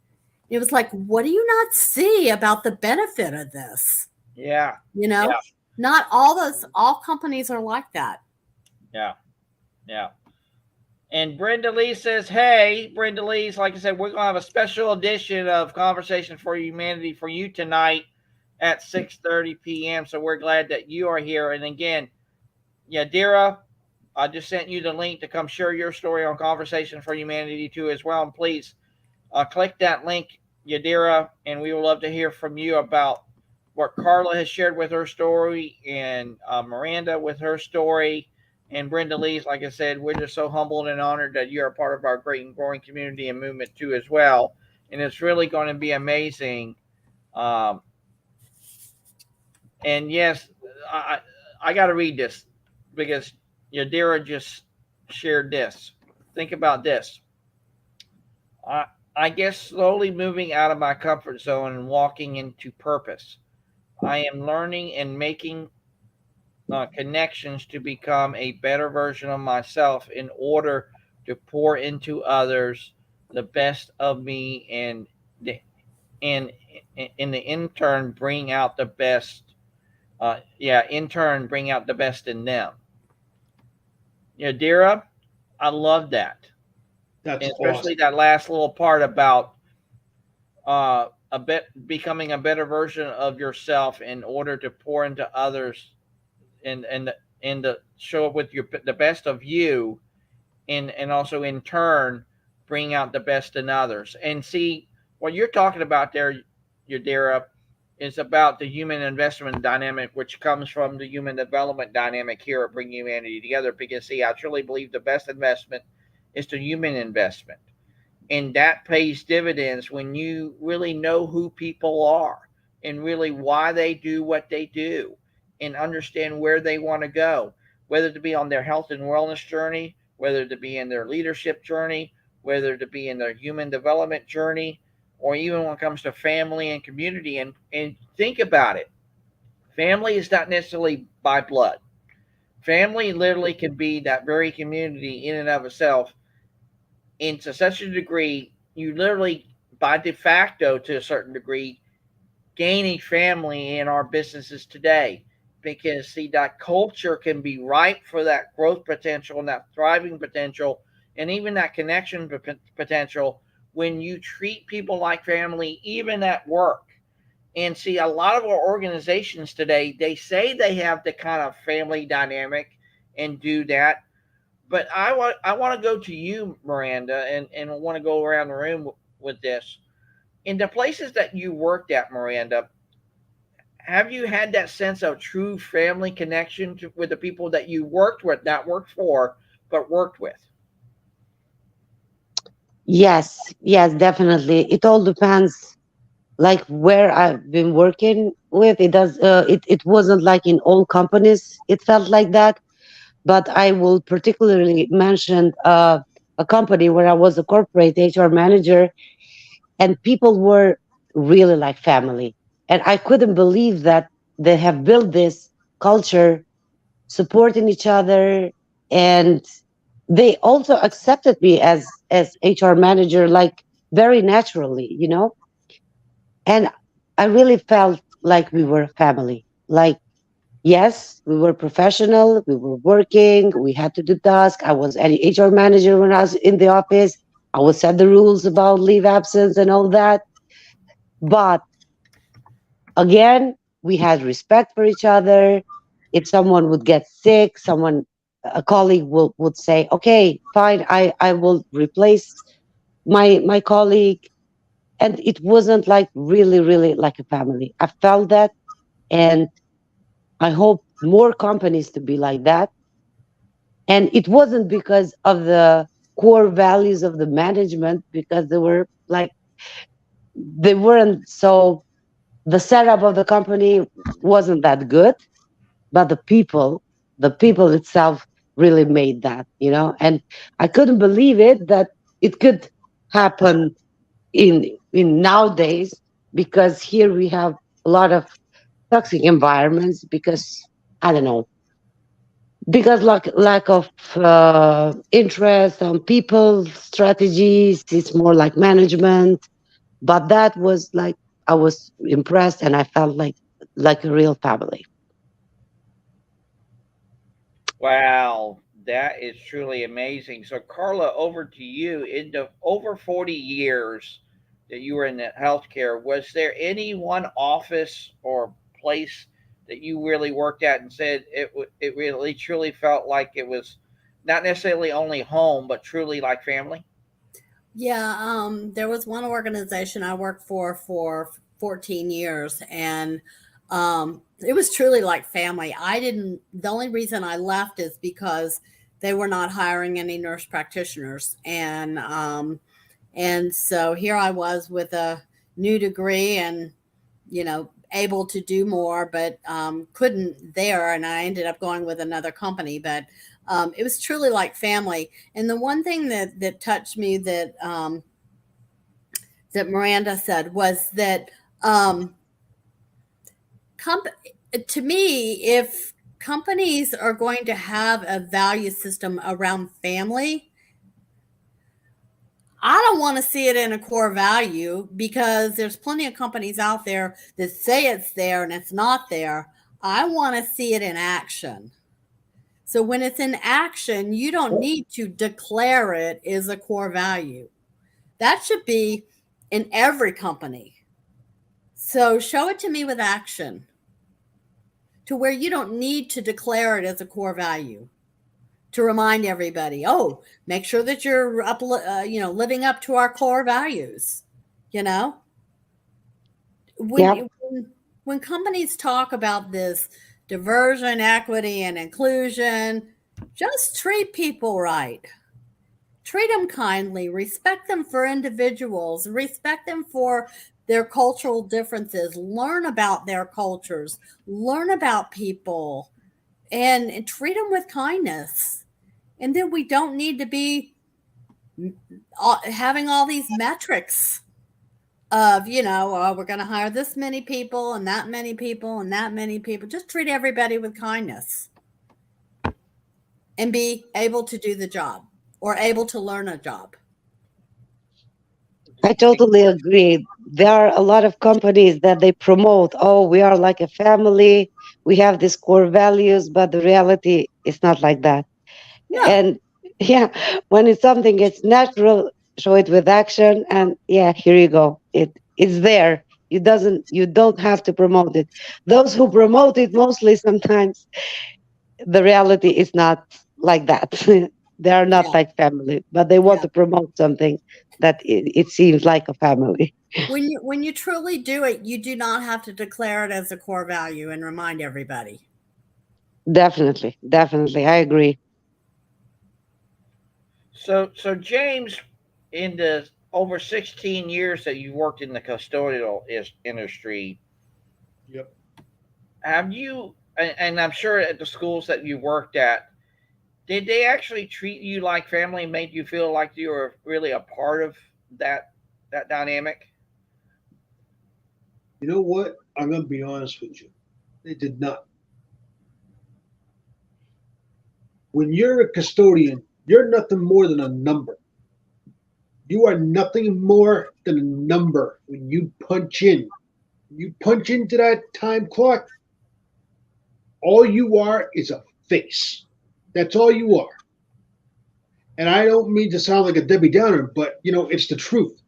It was like, what do you not see about the benefit of this? yeah, You know, not all companies are like that. yeah, yeah. And Brenda Lee says, "Hey, Brenda Lee's, like I said, we're gonna have a special edition of Conversation for Humanity for you tonight at 6:30 p.m. So we're glad that you are here. And again, Yadira, I just sent you the link to come share your story on Conversation for Humanity too as well. And please click that link, Yadira, and we would love to hear from you about what Carla has shared with her story, and Miranda with her story, and Brenda Lee's. Like I said, we're just so humbled and honored that you're a part of our great and growing community and movement too, as well. And it's really going to be amazing. Um, and yes, I got to read this because Yadira just shared this. Think about this. I, I guess slowly moving out of my comfort zone and walking into purpose. I am learning and making connections to become a better version of myself in order to pour into others the best of me the and in the in turn bring out the best. In turn bring out the best in them. Dira, I love that, That's and especially awesome. that last little part about a bit becoming a better version of yourself in order to pour into others and to show up with the best of you, and also in turn bring out the best in others. And see what you're talking about there, Yadira, is about the human investment dynamic, which comes from the human development dynamic here at Bring Humanity Together. Because see, I truly believe the best investment is the human investment, and that pays dividends when you really know who people are and really why they do what they do and understand where they want to go, whether to be on their health and wellness journey, whether to be in their leadership journey, whether to be in their human development journey, or even when it comes to family and community. And think about it, family is not necessarily by blood. Family literally can be that very community in and of itself, into such a degree, you literally, by de facto, to a certain degree, gain a family in our businesses today. Because, see, that culture can be ripe for that growth potential and that thriving potential, and even that connection potential when you treat people like family, even at work. And see, a lot of our organizations today, they say they have the kind of family dynamic and do that, but I want to go to you, Miranda, and want to go around the room with this. In the places that you worked at, Miranda, have you had that sense of true family connection with the people that you worked with, not worked for, but worked with? Yes, yes, definitely. It all depends, like where I've been working with. It does. It wasn't like in all companies. It felt like that, but I will particularly mention a company where I was a corporate HR manager, and people were really like family, and I couldn't believe that they have built this culture, supporting each other, and they also accepted me as HR manager, like very naturally, and I really felt like we were a family. Like, yes, we were professional, we were working, we had to do tasks. I was an HR manager when I was in the office. I would set the rules about leave absence and all that. But again, we had respect for each other. If someone would get sick, a colleague would say, okay, fine, I will replace my colleague. And it wasn't like really, really like a family. I felt that. And I hope more companies to be like that. And it wasn't because of the core values of the management, because they weren't so, the setup of the company wasn't that good, but the people itself really made that. And I couldn't believe it that it could happen in nowadays, because here we have a lot of toxic environments, because I don't know, because lack of interest on people strategies. It's more like management, but that was like, I was impressed, and I felt like a real family. Wow, that is truly amazing. So, Carla, over to you. In the over 40 years that you were in the healthcare, was there any one office or place that you really worked at and said it really truly felt like it was not necessarily only home, but truly like family? Yeah, there was one organization I worked for 14 years, and It was truly like family. The only reason I left is because they were not hiring any nurse practitioners. And so here I was with a new degree and, able to do more, but couldn't there. And I ended up going with another company. But it was truly like family. And the one thing that touched me that Miranda said was that to me, if companies are going to have a value system around family, I don't want to see it in a core value because there's plenty of companies out there that say it's there and it's not there. I want to see it in action. So when it's in action, you don't need to declare it as a core value. That should be in every company. So show it to me with action to where you don't need to declare it as a core value to remind everybody, oh, make sure that you're living up to our core values. Yeah. When companies talk about this diversion, equity, and inclusion, just treat people right. Treat them kindly, respect them for individuals, respect them for their cultural differences, learn about their cultures, learn about people, and treat them with kindness. And then we don't need to be having all these metrics of, we're going to hire this many people and that many people and that many people. Just treat everybody with kindness and be able to do the job or able to learn a job. I totally agree. There are a lot of companies that they promote, oh, we are like a family, we have these core values, but the reality is not like that. No. And yeah, when it's something it's natural, show it with action, and yeah, here you go. It's there. You don't have to promote it. Those who promote it mostly sometimes the reality is not like that. They are not Yeah. like family, but they want Yeah. to promote something that it seems like a family. When you truly do it, you do not have to declare it as a core value and remind everybody. Definitely, I agree. So James, in the over 16 years that you worked in the custodial industry, Yep. have you, and I'm sure at the schools that you worked at, did they actually treat you like family and made you feel like you were really a part of that dynamic? You know what? I'm going to be honest with you. They did not. When you're a custodian, you're nothing more than a number. You are nothing more than a number when you punch in. When you punch into that time clock, all you are is a face. That's all you are. And I don't mean to sound like a Debbie Downer, but it's the truth.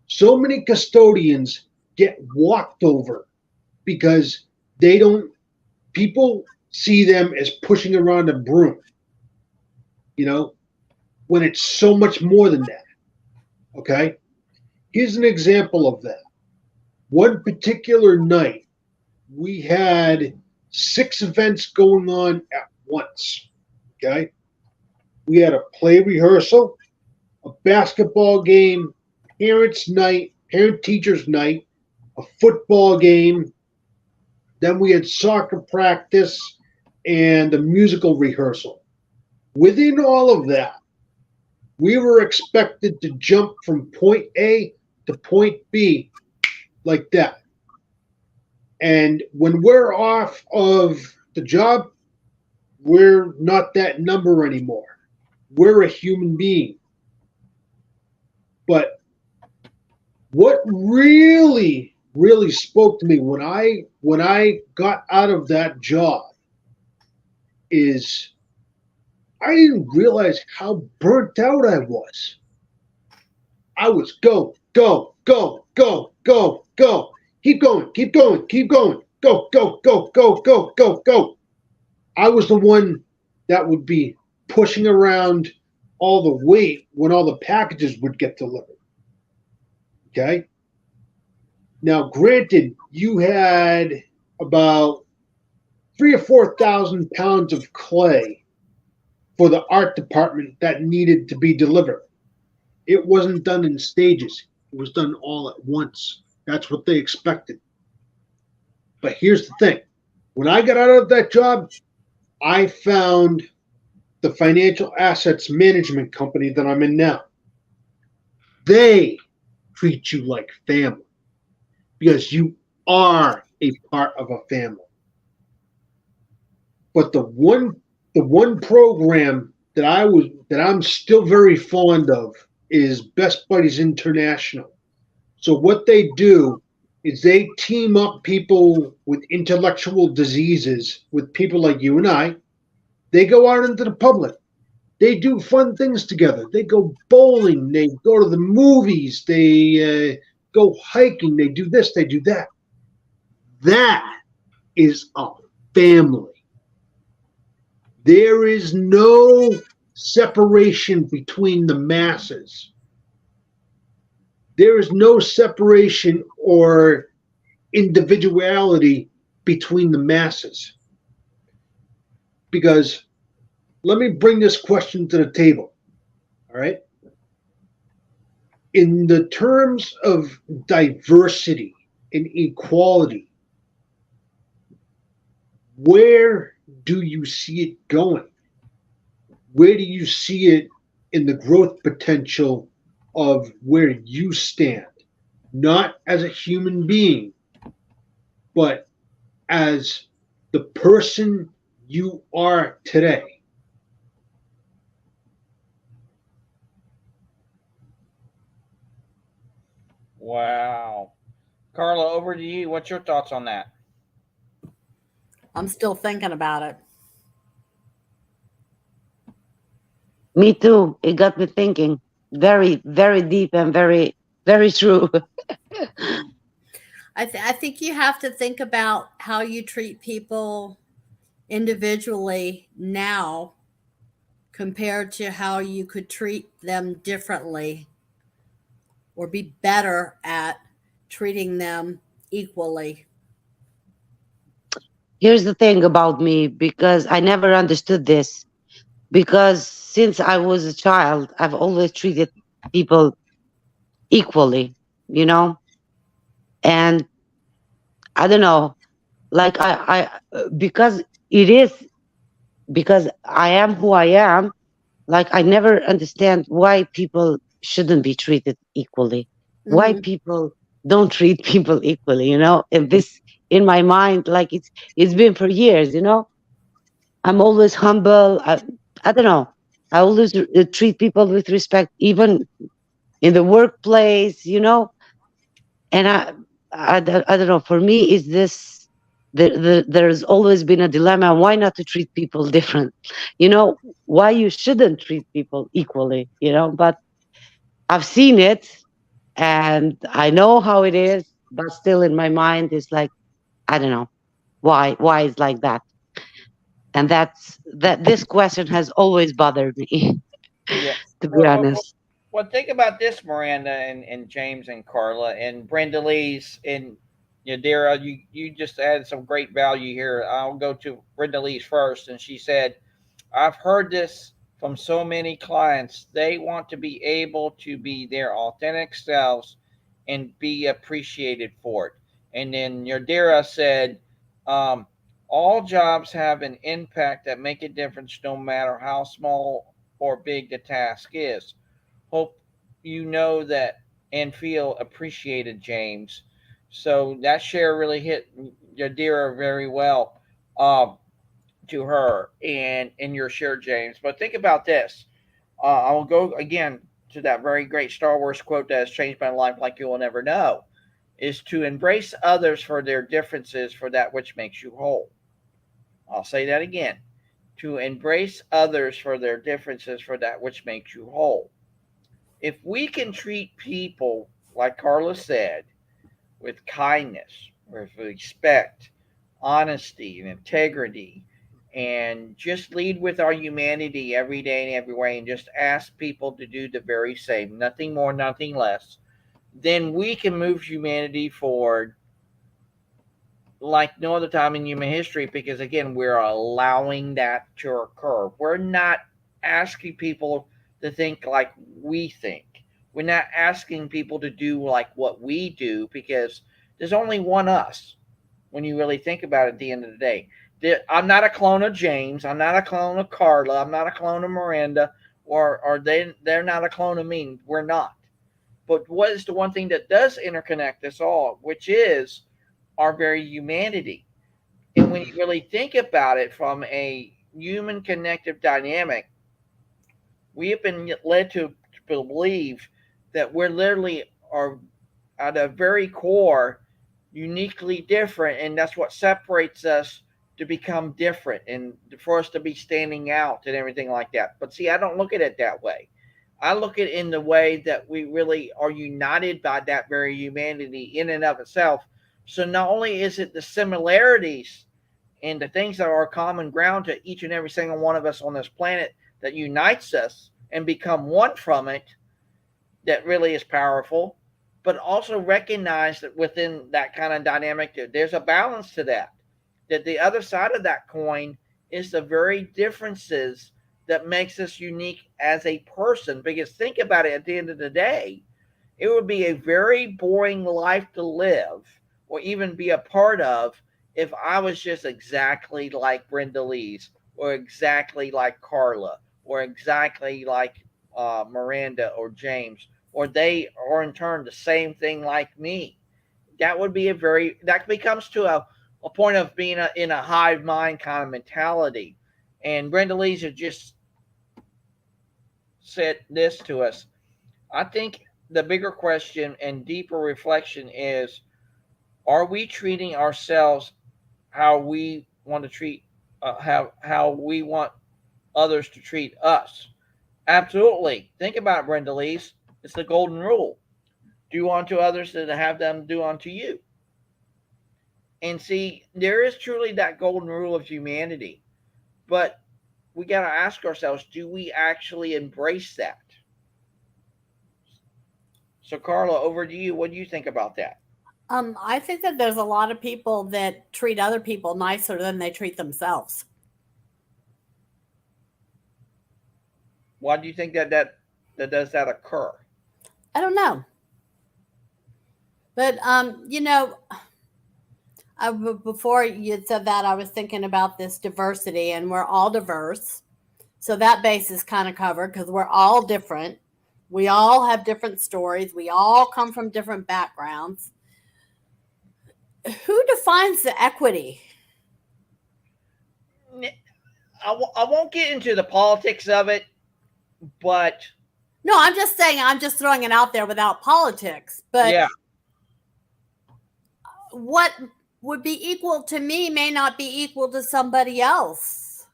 So many custodians get walked over because people see them as pushing around a broom, when it's so much more than that. Okay? Here's an example of that. One particular night, we had 6 events going on at once. Okay? We had a play rehearsal, a basketball game, parents' night, parent-teachers' night, a football game. Then we had soccer practice and a musical rehearsal. Within all of that, we were expected to jump from point A to point B like that. And when we're off of the job, we're not that number anymore. We're a human being. But what really, really spoke to me when I got out of that job is I didn't realize how burnt out I was. I was go, go, go, go, go, go. Keep going, keep going, keep going. Go, go, go, go, go, go, go. I was the one that would be pushing around all the weight when all the packages would get delivered. Okay? Now, granted, you had about 3 or 4 thousand pounds of clay for the art department that needed to be delivered. It wasn't done in stages. It was done all at once. That's what they expected. But here's the thing. When I got out of that job, I found the financial assets management company that I'm in now. They treat you like family because you are a part of a family. But the one program that I'm still very fond of is Best Buddies International. So what they do is they team up people with intellectual diseases with people like you and I. They go out into the public. They do fun things together. They go bowling. They go to the movies. They go hiking. They do this. They do that. That is a family. There is no separation between the masses. There is no separation or individuality between the masses. Because let me bring this question to the table. All right. In the terms of diversity and equality, where do you see it going? Where do you see it in the growth potential of where you stand? Not as a human being, but as the person you are today. Wow. Carla, over to you. What's your thoughts on that? I'm still thinking about it. Me too. It got me thinking. Very, very deep and very, very true. I think you have to think about how you treat people individually now compared to how you could treat them differently or be better at treating them equally. Here's the thing about me, because I never understood this. Because since I was a child, I've always treated people equally, you know? And I don't know, like because it is, because I am who I am, like I never understand why people shouldn't be treated equally. Why Mhm. people don't treat people equally, you know? And this in my mind, like it's been for years, you know? I'm always humble. I don't know. I always treat people with respect, even in the workplace, you know. And I don't know. For me, is this there's always been a dilemma. Why not to treat people different? You know, why you shouldn't treat people equally? You know, but I've seen it, and I know how it is. But still, in my mind, it's like I don't know why. Why it's like that? And that this question has always bothered me, Yeah. to be Well, well, honest. well, think about this, Miranda and James and Carla and Brenda Lee's and Yadira. You just added some great value here. I'll go to Brenda Lee's first, and she said, "I've heard this from so many clients. They want to be able to be their authentic selves and be appreciated for it." And then Yadira said, um, "All jobs have an impact that make a difference, no matter how small or big the task is. Hope you know that and feel appreciated, James." So that share really hit Yadira very well, to her and in your share, James. But think about this. I will go again to that very great Star Wars quote that has changed my life like you will never know, is to embrace others for their differences for that which makes you whole. I'll say that again. To embrace others for their differences for that which makes you whole. If we can treat people, like Carla said, with kindness, with respect, honesty, and integrity, and just lead with our humanity every day and every way, and just ask people to do the very same, nothing more, nothing less, then we can move humanity forward like no other time in human history, because again, we're allowing that to occur. We're not asking people to think like we think. We're not asking people to do like what we do, because there's only one us when you really think about it at the end of the day. I'm not a clone of James. I'm not a clone of Carla. I'm not a clone of Miranda, or they're not a clone of me. We're not. But what is the one thing that does interconnect us all, which is our very humanity. And when you really think about it from a human connective dynamic, we have been led to believe that we're literally are at a very core uniquely different, and that's what separates us to become different and for us to be standing out and everything like that. But see, I don't look at it that way. I look at it in the way that we really are united by that very humanity in and of itself. So not only is it the similarities and the things that are common ground to each and every single one of us on this planet that unites us and become one from it, that really is powerful, but also recognize that within that kind of dynamic, there's a balance to that. That the other side of that coin is the very differences that makes us unique as a person. Because think about it, at the end of the day, it would be a very boring life to live or even be a part of if I was just exactly like Brenda Lee's, or exactly like Carla, or exactly like Miranda or James, or they are in turn the same thing like me. That would be that becomes to a point of being in a hive mind kind of mentality. And Brenda Lee's has just said this to us. I think the bigger question and deeper reflection is, are we treating ourselves how we want to treat, how we want others to treat us? Absolutely. Think about it, Brenda Lee's. It's the golden rule. Do unto others to have them do unto you. And see, there is truly that golden rule of humanity. But we got to ask ourselves, do we actually embrace that? So, Carla, over to you. What do you think about that? I think that there's a lot of people that treat other people nicer than they treat themselves. Why do you think that does that occur? I don't know. But, before you had said that, I was thinking about this diversity, and we're all diverse. So that base is kind of covered because we're all different. We all have different stories. We all come from different backgrounds. Who defines the equity? I won't get into the politics of it, but no, I'm just saying, I'm just throwing it out there without politics. But yeah, what would be equal to me may not be equal to somebody else.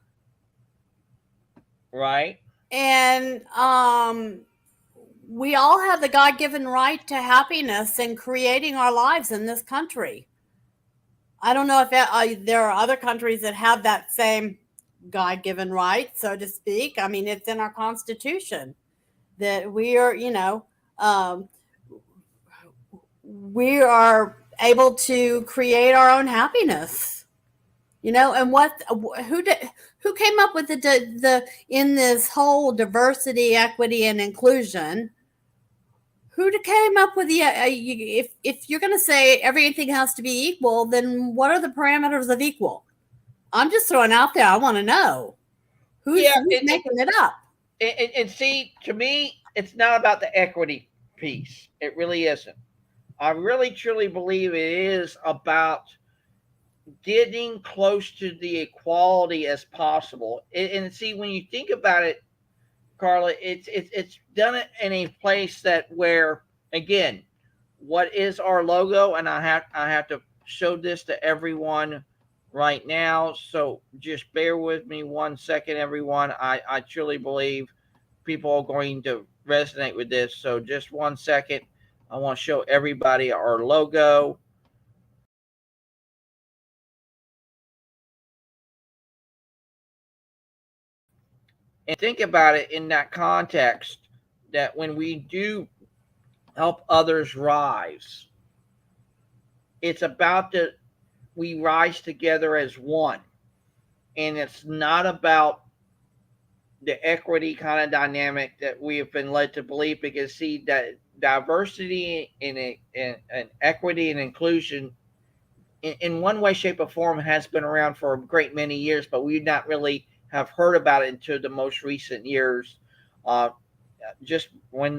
Right. And we all have the God-given right to happiness and creating our lives in this country. I don't know if there are other countries that have that same God-given right, so to speak. I mean, it's in our Constitution that we are, we are able to create our own happiness. And who came up with the in this whole diversity, equity, and inclusion? Who came up with the if you're going to say everything has to be equal, then what are the parameters of equal? I'm just throwing out there. I want to know who's making it up. And see, to me, it's not about the equity piece. It really isn't. I really truly believe it is about getting close to the equality as possible. And see, when you think about it, Carla, it's done it in a place that where, again, what is our logo? And I have to show this to everyone right now. So just bear with me 1 second, everyone. I truly believe people are going to resonate with this. So just 1 second. I want to show everybody our logo. And think about it in that context, that when we do help others rise, it's about we rise together as one. And it's not about the equity kind of dynamic that we have been led to believe, because see that diversity and equity and inclusion in one way, shape, or form has been around for a great many years, but we not really have heard about it until the most recent years, uh, just when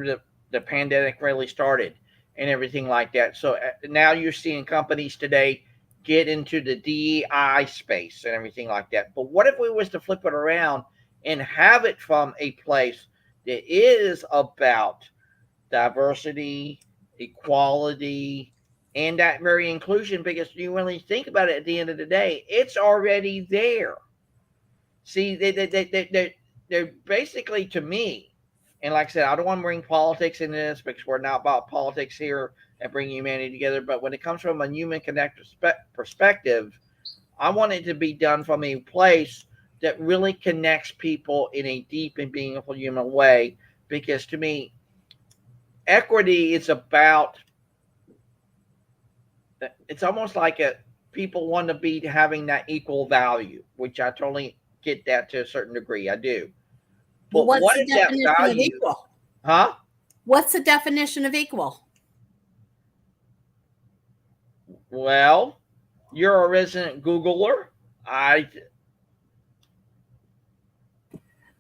the pandemic really started and everything like that. So now you're seeing companies today get into the DEI space and everything like that. But what if we was to flip it around and have it from a place that is about diversity, equality, and that very inclusion? Because you really think about it, at the end of the day, it's already there. See, they're basically, to me, and like I said, I don't want to bring politics into this because we're not about politics here and bring humanity together. But when it comes from a human connected perspective, I want it to be done from a place that really connects people in a deep and meaningful human way. Because to me, equity is about, it's almost like people want to be having that equal value, which I totally get that to a certain degree. I do. Well, But what's what the is that definition of value? equal? Huh? What's the definition of equal? Well, you're a resident Googler. I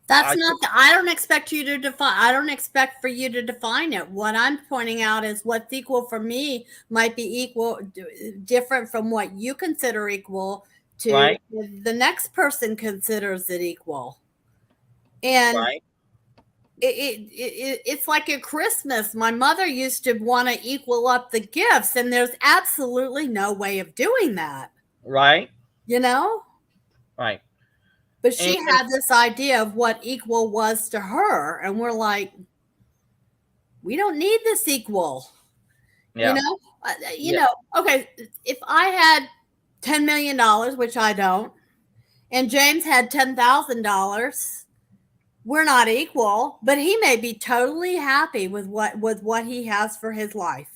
That's not. I don't expect you to define. I don't expect for you to define it. What I'm pointing out is what's equal for me might be different from what you consider equal to right, the next person considers it equal. And right, it's like at Christmas. My mother used to want to equal up the gifts, and there's absolutely no way of doing that. right, You know? right. But she And had this idea of what equal was to her, and we're like, we don't need this equal. yeah, You yeah, know. Okay, if I had $10 million, which I don't, and James had $10,000, we're not equal, but he may be totally happy with what he has for his life.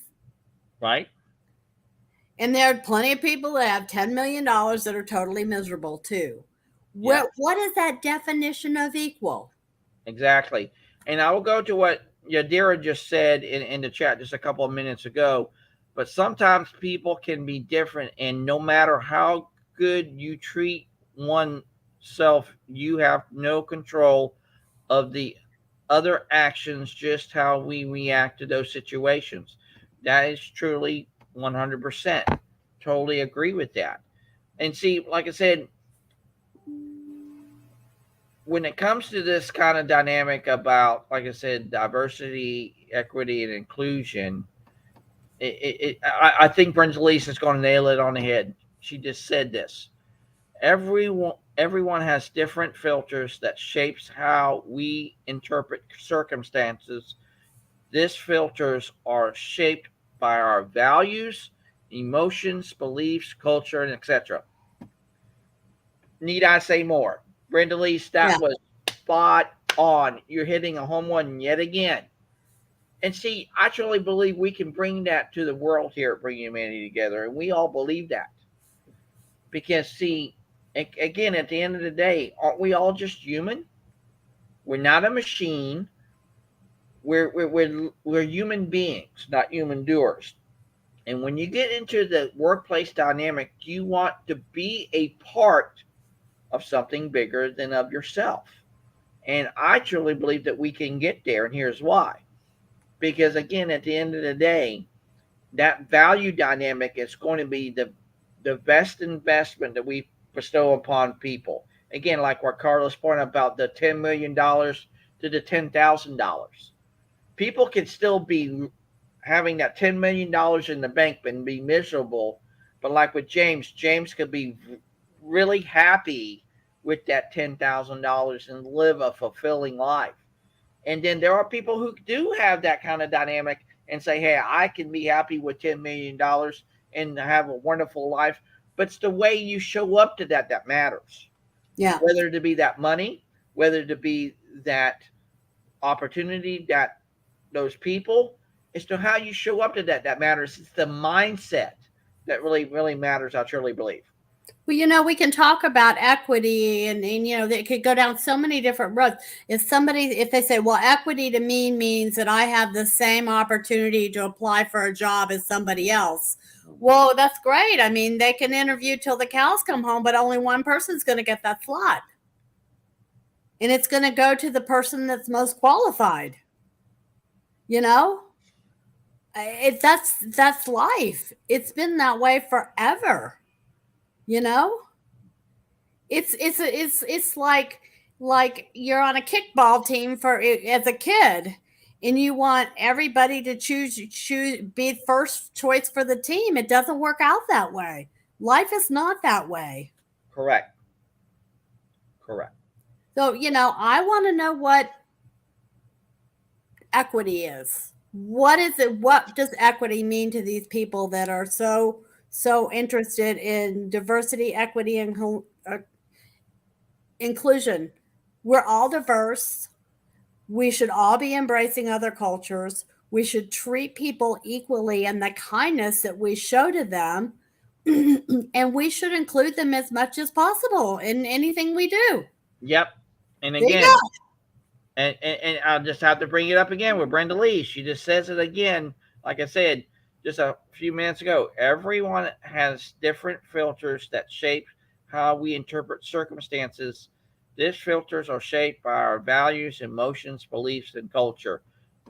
right. And there are plenty of people that have $10 million that are totally miserable too. Yeah, What is that definition of equal? exactly. And I will go to what Yadira just said in the chat just a couple of minutes ago. But sometimes people can be different, and no matter how good you treat oneself, you have no control of the other actions, just how we react to those situations. That is truly 100%. Totally agree with that. And see, like I said, when it comes to this kind of dynamic about, like I said, diversity, equity, and inclusion, I think Brenda Leese is going to nail it on the head. She just said this. Everyone has different filters that shapes how we interpret circumstances. These filters are shaped by our values, emotions, beliefs, culture, and etc. Need I say more? Brenda Lee, Yeah. that was spot on. You're hitting a home run yet again. And see, I truly believe we can bring that to the world here at Bring Humanity Together, and we all believe that. Because see, again, at the end of the day, aren't we all just human? We're not a machine. We're human beings, not human doers. And when you get into the workplace dynamic, you want to be a part of something bigger than of yourself. And I truly believe that we can get there, and here's why. Because again, at the end of the day, that value dynamic is going to be the best investment that we bestow upon people. Again, like what Carlos pointed about the $10 million to the $10,000. People can still be having that $10 million in the bank and be miserable. But like with James could be really happy with that $10,000 and live a fulfilling life. And then there are people who do have that kind of dynamic and say, hey, I can be happy with $10 million and have a wonderful life. But it's the way you show up to that matters. Yeah. Whether to be that money, whether to be that opportunity, that those people, as to how you show up to that matters. It's the mindset. that really matters. I truly believe. Well, we can talk about equity and it could go down so many different roads. If they say, well, equity to me means that I have the same opportunity to apply for a job as somebody else. Well, that's great. I mean, they can interview till the cows come home, but only one person's going to get that slot. And it's going to go to the person that's most qualified. You know? That's life. It's been that way forever. You know? It's like you're on a kickball team for as a kid, and you want everybody to choose be first choice for the team. It doesn't work out that way. Life is not that way. Correct. Correct. So I want to know what equity is. What is it? What does equity mean to these people that are so interested in diversity, equity, and inclusion? We're all diverse. We should all be embracing other cultures. We should treat people equally and the kindness that we show to them. And we should include them as much as possible in anything we do. Yep. And again, and I'll just have to bring it up again with Brenda Lee. She just says it again. Like I said just a few minutes ago, everyone has different filters that shape how we interpret circumstances. These filters are shaped by our values, emotions, beliefs, and culture.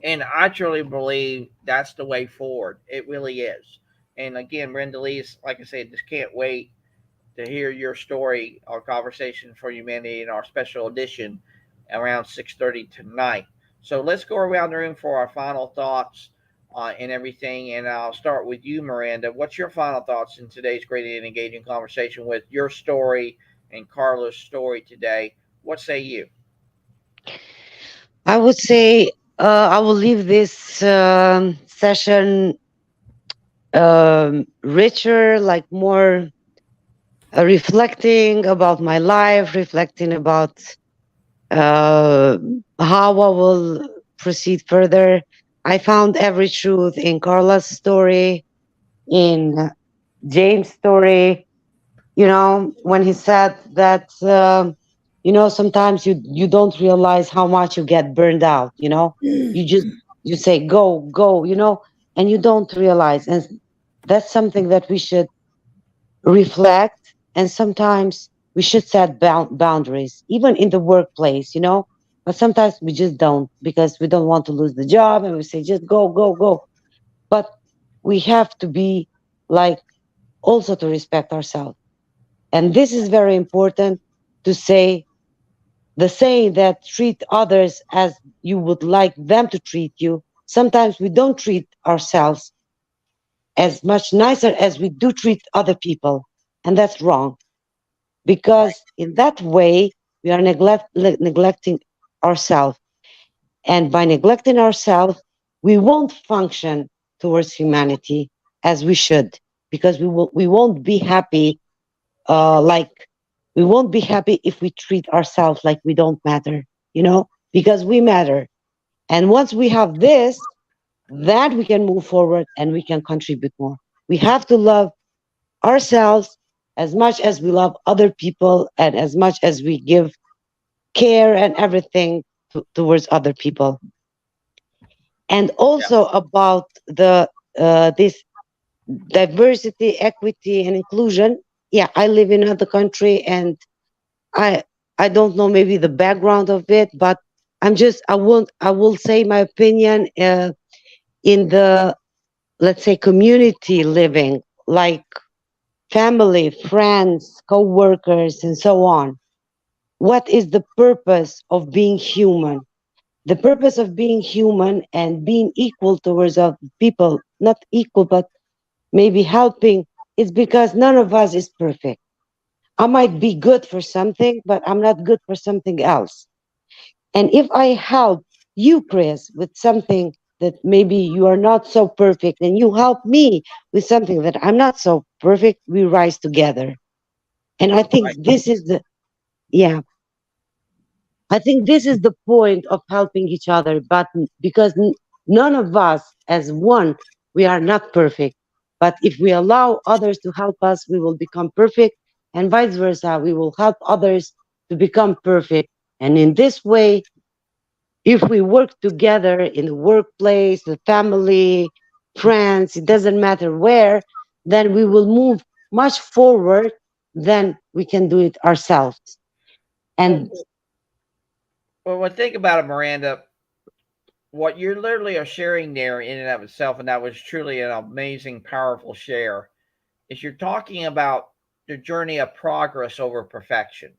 And I truly believe that's the way forward. It really is. And again, Brenda Lee's, like I said, just can't wait to hear your story, our conversation for humanity in our special edition around 6:30 tonight. So let's go around the room for our final thoughts and everything. And I'll start with you, Miranda. What's your final thoughts in today's great and engaging conversation with your story and Carla's story today? What say you? I would say I will leave this session richer, like more reflecting about my life, reflecting about how I will proceed further. I found every truth in Carla's story, in James' story. When he said that, sometimes you don't realize how much you get burned out. You say go, and you don't realize, and that's something that we should reflect, and sometimes we should set boundaries, even in the workplace, but sometimes we just don't, because we don't want to lose the job, and we say just go. But we have to be like, also to respect ourselves. And this is very important, to say the saying that treat others as you would like them to treat you. Sometimes we don't treat ourselves as much nicer as we do treat other people. And that's wrong, because in that way, we are neglecting ourselves. And by neglecting ourselves, we won't function towards humanity as we should, because we won't be happy. We won't be happy if we treat ourselves like we don't matter, because we matter. And once we have this, that we can move forward and we can contribute more. We have to love ourselves as much as we love other people, and as much as we give care and everything towards other people. And also about this diversity, equity, and inclusion. Yeah, I live in another country, and I don't know maybe the background of it, but I will say my opinion in the, let's say, community living, like family, friends, co-workers, and so on. What is the purpose of being human? The purpose of being human and being equal towards other people, not equal, but maybe helping, is because none of us is perfect. I might be good for something, but I'm not good for something else. And if I help you, Chris, with something that maybe you are not so perfect, and you help me with something that I'm not so perfect, we rise together. And I think this is I think this is the point of helping each other. But because none of us as one, we are not perfect, But if we allow others to help us, we will become perfect, and vice versa. We will help others to become perfect. And in this way, if we work together in the workplace, the family, friends, it doesn't matter where, then we will move much forward than we can do it ourselves. And Well, think about it, Miranda. What you're literally are sharing there in and of itself, and that was truly an amazing, powerful share, is you're talking about the journey of progress over perfection.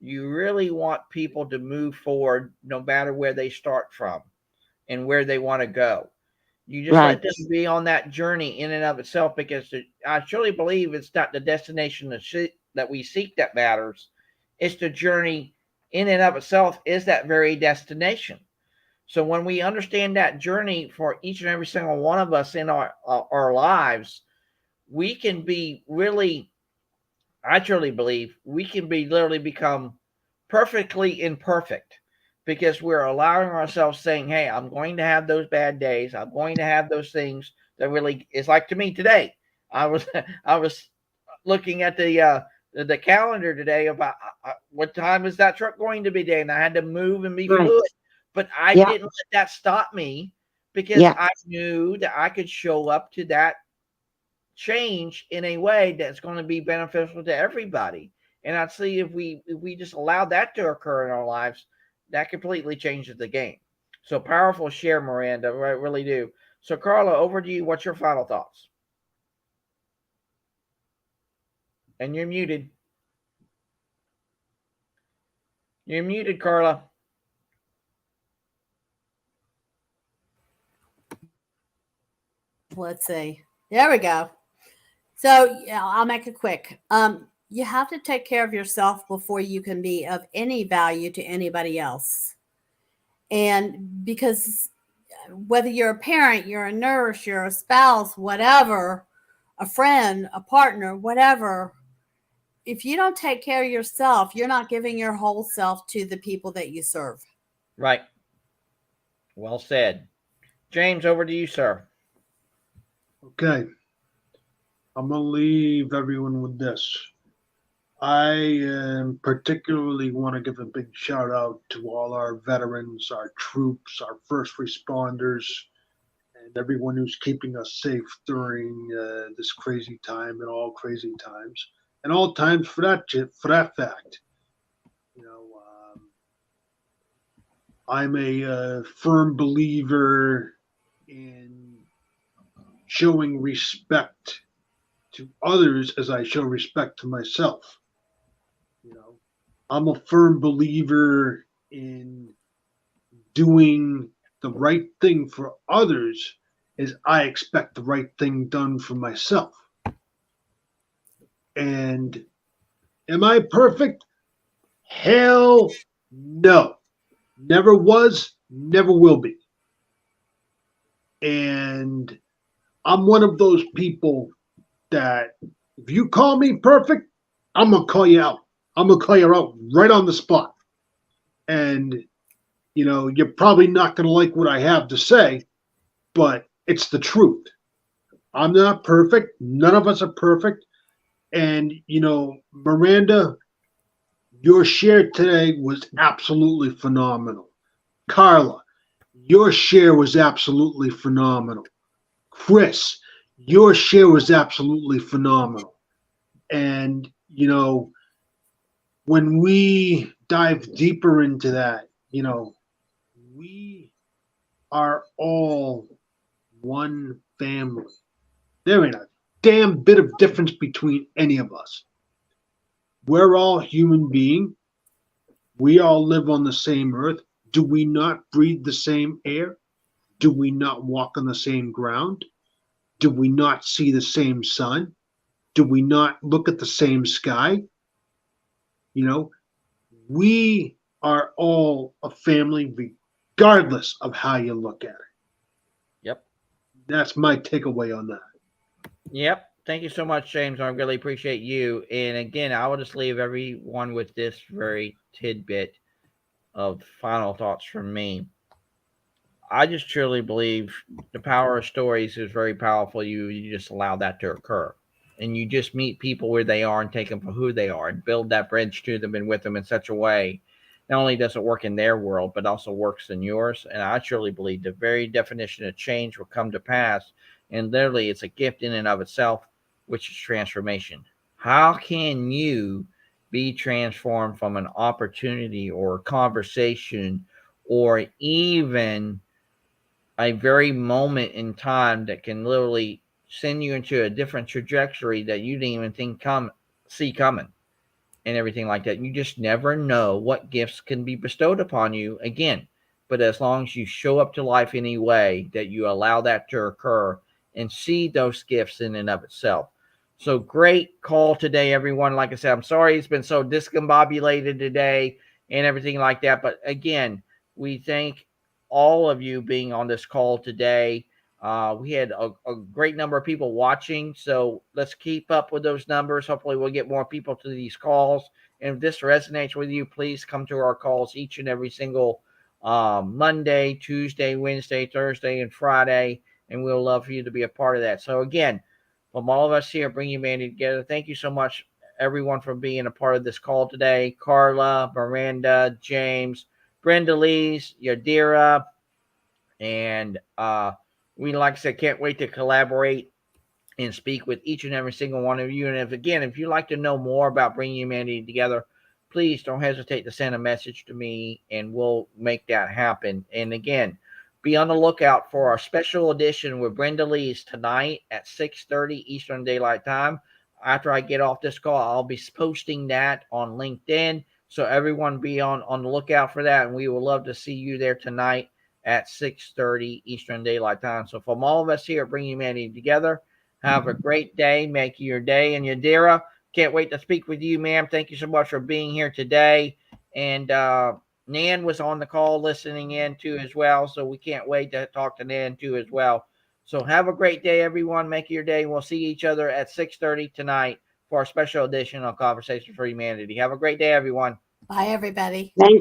You really want people to move forward no matter where they start from and where they want to go. You just right, let them be on that journey in and of itself, because I truly believe it's not the destination that we seek that matters. It's the journey in and of itself is that very destination. So when we understand that journey for each and every single one of us in our lives, we can be really, I truly believe we can be literally become perfectly imperfect, because we're allowing ourselves saying, hey, I'm going to have those bad days. I'm going to have those things that really is like to me today. I was I was looking at the calendar today about what time is that truck going to be today, and I had to move and be right, fluid. But I yeah, didn't let that stop me, because yeah, I knew that I could show up to that change in a way that's going to be beneficial to everybody. And I'd see if we just allow that to occur in our lives, that completely changes the game. So powerful share, Miranda. I really do. So Carla, over to you. What's your final thoughts? And you're muted. You're muted, Carla. Let's see. There we go. So yeah, I'll make it quick. You have to take care of yourself before you can be of any value to anybody else. And because whether you're a parent, you're a nurse, you're a spouse, whatever, a friend, a partner, whatever, if you don't take care of yourself, you're not giving your whole self to the people that you serve. Right. Well said. James, over to you, sir. Okay. I'm going to leave everyone with this. I particularly want to give a big shout out to all our veterans, our troops, our first responders, and everyone who's keeping us safe during this crazy time and all crazy times, and all times for that fact. You know, I'm a firm believer in showing respect to others as I show respect to myself. You know, I'm a firm believer in doing the right thing for others as I expect the right thing done for myself. And am I perfect? Hell no. Never was, never will be. And I'm one of those people that if you call me perfect, I'm going to call you out. I'm going to call you out right on the spot. And, you know, you're probably not going to like what I have to say, but it's the truth. I'm not perfect. None of us are perfect. And, you know, Miranda, your share today was absolutely phenomenal. Carla, your share was absolutely phenomenal. Chris, your share was absolutely phenomenal. And, you know, when we dive deeper into that, you know, we are all one family. There ain't a damn bit of difference between any of us. We're all human beings. We all live on the same earth. Do we not breathe the same air? Do we not walk on the same ground? Do we not see the same sun? Do we not look at the same sky? You know, we are all a family regardless of how you look at it. Yep. That's my takeaway on that. Yep. Thank you so much, James. I really appreciate you. And again, I will just leave everyone with this very tidbit of final thoughts from me. I just truly believe the power of stories is very powerful. You just allow that to occur, and you just meet people where they are and take them for who they are, and build that bridge to them and with them in such a way. Not only does it work in their world, but also works in yours. And I truly believe the very definition of change will come to pass. And literally, it's a gift in and of itself, which is transformation. How can you be transformed from an opportunity or a conversation or even a very moment in time that can literally send you into a different trajectory that you didn't even see coming and everything like that? You just never know what gifts can be bestowed upon you again. But as long as you show up to life anyway, that you allow that to occur and see those gifts in and of itself. So great call today, everyone. Like I said, I'm sorry it's been so discombobulated today and everything like that. But again, we thank all of you being on this call today. We had a great number of people watching, so let's keep up with those numbers. Hopefully, we'll get more people to these calls. And if this resonates with you, please come to our calls each and every single Monday, Tuesday, Wednesday, Thursday, and Friday. And we'll love for you to be a part of that. So, again, from all of us here, Bring Humanity Together, thank you so much, everyone, for being a part of this call today. Carla, Miranda, James, Brenda Lees, Yadira, and we, like I said, can't wait to collaborate and speak with each and every single one of you. And if you'd like to know more about Bringing Humanity Together, please don't hesitate to send a message to me and we'll make that happen. And again, be on the lookout for our special edition with Brenda Lees tonight at 6:30 Eastern Daylight Time. After I get off this call, I'll be posting that on LinkedIn. So everyone be on the lookout for that. And we would love to see you there tonight at 6:30 Eastern Daylight Time. So from all of us here at Bring Humanity Together, have a great day. Make your day. And Yadira, can't wait to speak with you, ma'am. Thank you so much for being here today. And Nan was on the call listening in too as well. So we can't wait to talk to Nan too as well. So have a great day, everyone. Make your day. We'll see each other at 6:30 tonight for our special edition on Conversations for Humanity. Have a great day, everyone. Bye, everybody. Thank